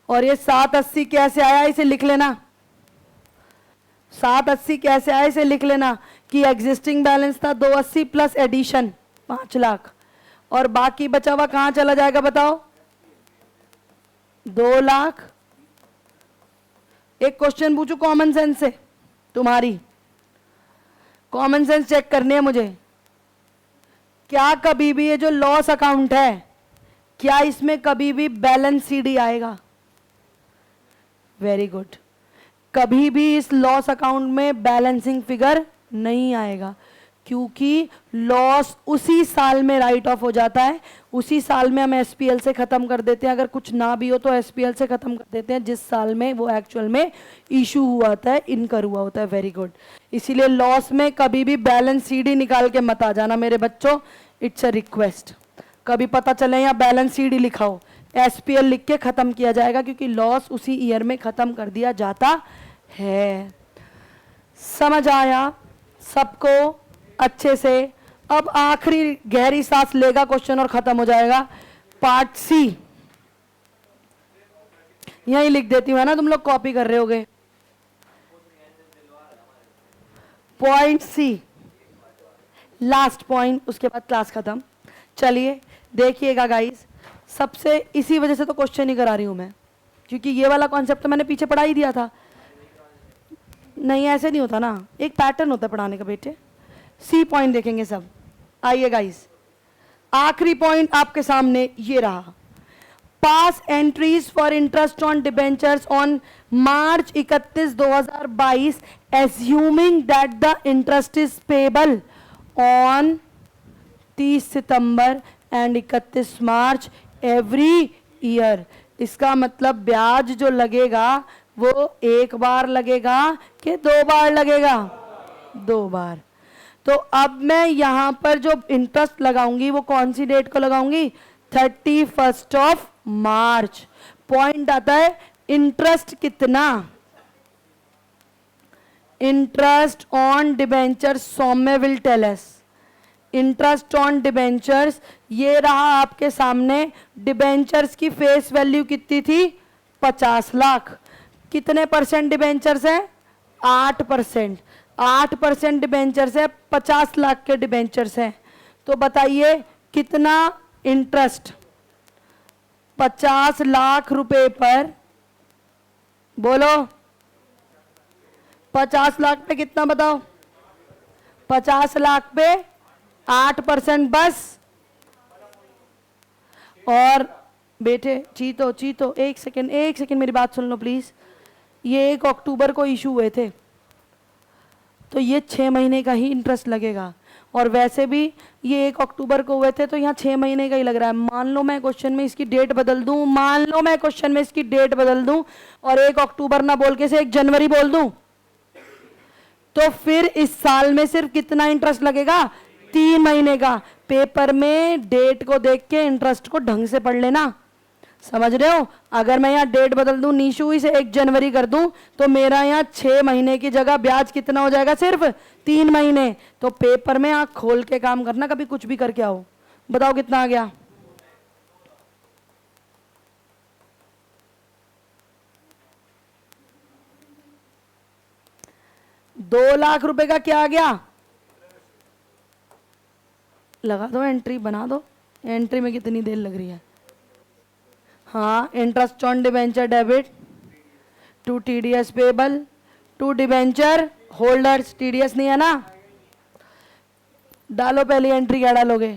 और ये 780 कैसे आया इसे लिख लेना। 780 कैसे आया इसे लिख लेना कि एग्जिस्टिंग बैलेंस था 280 प्लस एडिशन 5 लाख, और बाकी बचा हुआ कहां चला जाएगा बताओ? 2 लाख। एक क्वेश्चन पूछू कॉमन सेंस से तुम्हारी, कॉमन सेंस चेक करनी है मुझे। क्या कभी भी ये जो लॉस अकाउंट है, क्या इसमें कभी भी बैलेंस सीडी आएगा? Very good. कभी भी इस लॉस अकाउंट में बैलेंसिंग फिगर नहीं आएगा, क्योंकि लॉस उसी साल में राइट ऑफ हो जाता है, उसी साल में हम एसपीएल से खत्म कर देते हैं। अगर कुछ ना भी हो तो एसपीएल से खत्म कर देते हैं जिस साल में वो एक्चुअल में इशू हुआ होता है, इनकर हुआ होता है। Very good. इसीलिए लॉस में कभी भी बैलेंस सीडी निकाल के मत आ जाना मेरे बच्चों, इट्स अ रिक्वेस्ट। कभी पता चले या बैलेंस सीडी लिखा हो, एसपीएल लिख के खत्म किया जाएगा, क्योंकि लॉस उसी ईयर में खत्म कर दिया जाता है। समझ आया सबको अच्छे से? अब आखिरी गहरी सांस लेगा क्वेश्चन और खत्म हो जाएगा। पार्ट सी यहीं लिख देती हूँ, है ना, तुम लोग कॉपी कर रहे होगे। पॉइंट सी, लास्ट पॉइंट, उसके बाद क्लास खत्म। चलिए देखिएगा गाइस, सबसे इसी वजह से तो क्वेश्चन ही करा रही हूं मैं, क्योंकि ये वाला कॉन्सेप्ट तो मैंने पीछे पढ़ा ही दिया था। नहीं ऐसे नहीं होता ना, एक पैटर्न होता है पढ़ाने का बेटे। सी पॉइंट देखेंगे सब। आइए गाइस, आखिरी पॉइंट आपके सामने ये रहा। Pass entries for interest on debentures on March 31, 2022 assuming that the interest is payable on 30 September and 31 March every year. इसका मतलब ब्याज जो लगेगा वो एक बार लगेगा कि 2 बार लगेगा? 2 बार। तो अब मैं यहां पर जो इंटरेस्ट लगाऊंगी वो कौन सी डेट को लगाऊंगी? 31 ऑफ मार्च। पॉइंट आता है इंटरेस्ट कितना? Interest on debentures, Saumya will tell us. Interest on debentures ये रहा आपके सामने। डिबेंचर्स की फेस वैल्यू कितनी थी? 50 लाख। कितने परसेंट डिबेंचर्स है? 8%। 8% डिबेंचर्स है, 50 लाख के डिबेंचर्स हैं। तो बताइए कितना इंटरेस्ट 50 लाख रुपए पर? बोलो 50 लाख पे कितना बताओ? 50 लाख पे 8% बस। और बेटे चीतो चीतो एक सेकेंड मेरी बात सुन लो प्लीज। ये 1 अक्टूबर को इशू हुए थे, तो ये 6 महीने का ही इंटरेस्ट लगेगा। और वैसे भी ये 1 अक्टूबर को हुए थे तो यहाँ 6 महीने का ही लग रहा है। मान लो मैं क्वेश्चन में इसकी डेट बदल दूं, और 1 अक्टूबर ना बोल के से 1 जनवरी बोल दूं, तो फिर इस साल में सिर्फ कितना इंटरेस्ट लगेगा? 3 महीने का। पेपर में डेट को देख के इंटरेस्ट को ढंग से पढ़ लेना, समझ रहे हो? अगर मैं यहाँ डेट बदल दूं, निशु इसे 1 जनवरी कर दूं, तो मेरा यहाँ 6 महीने की जगह ब्याज कितना हो जाएगा? सिर्फ 3 महीने। तो पेपर में आंख खोल के काम करना, कभी कुछ भी करके आओ। बताओ कितना आ गया? ₹2 लाख का क्या आ गया? लगा दो एंट्री, बना दो। एंट्री में कितनी देर लग रही है? हाँ, interest on debenture debit to TDS payable to debenture holders. TDS नहीं है ना? डालो पहली एंट्री, क्या डालोगे?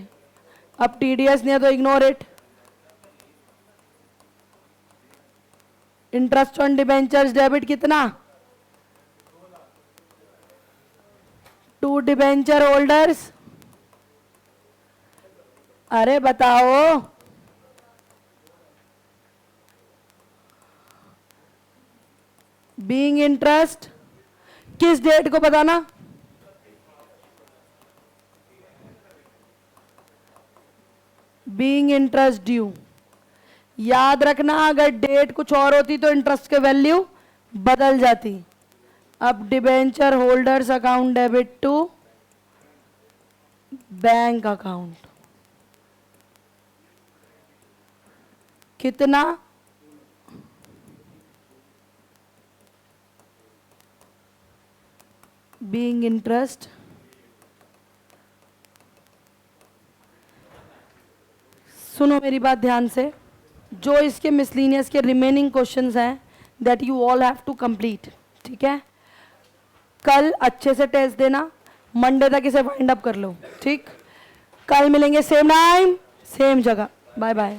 अब टीडीएस नहीं है तो ignore it. Interest on debentures debit कितना? To debenture holders. अरे बताओ, बीइंग इंटरेस्ट किस डेट को बताना? Being interest due. याद रखना, अगर डेट कुछ और होती तो इंटरेस्ट के वैल्यू बदल जाती। अब debenture holders account debit to bank account कितना? बीइंग इंटरेस्ट सुनो मेरी बात ध्यान से। जो इसके मिसलिनियस के रिमेनिंग क्वेश्चंस हैं that you all have to complete, ठीक है? कल अच्छे से टेस्ट देना, मंडे तक इसे वाइंड अप कर लो, ठीक। कल मिलेंगे सेम टाइम सेम जगह। Bye bye.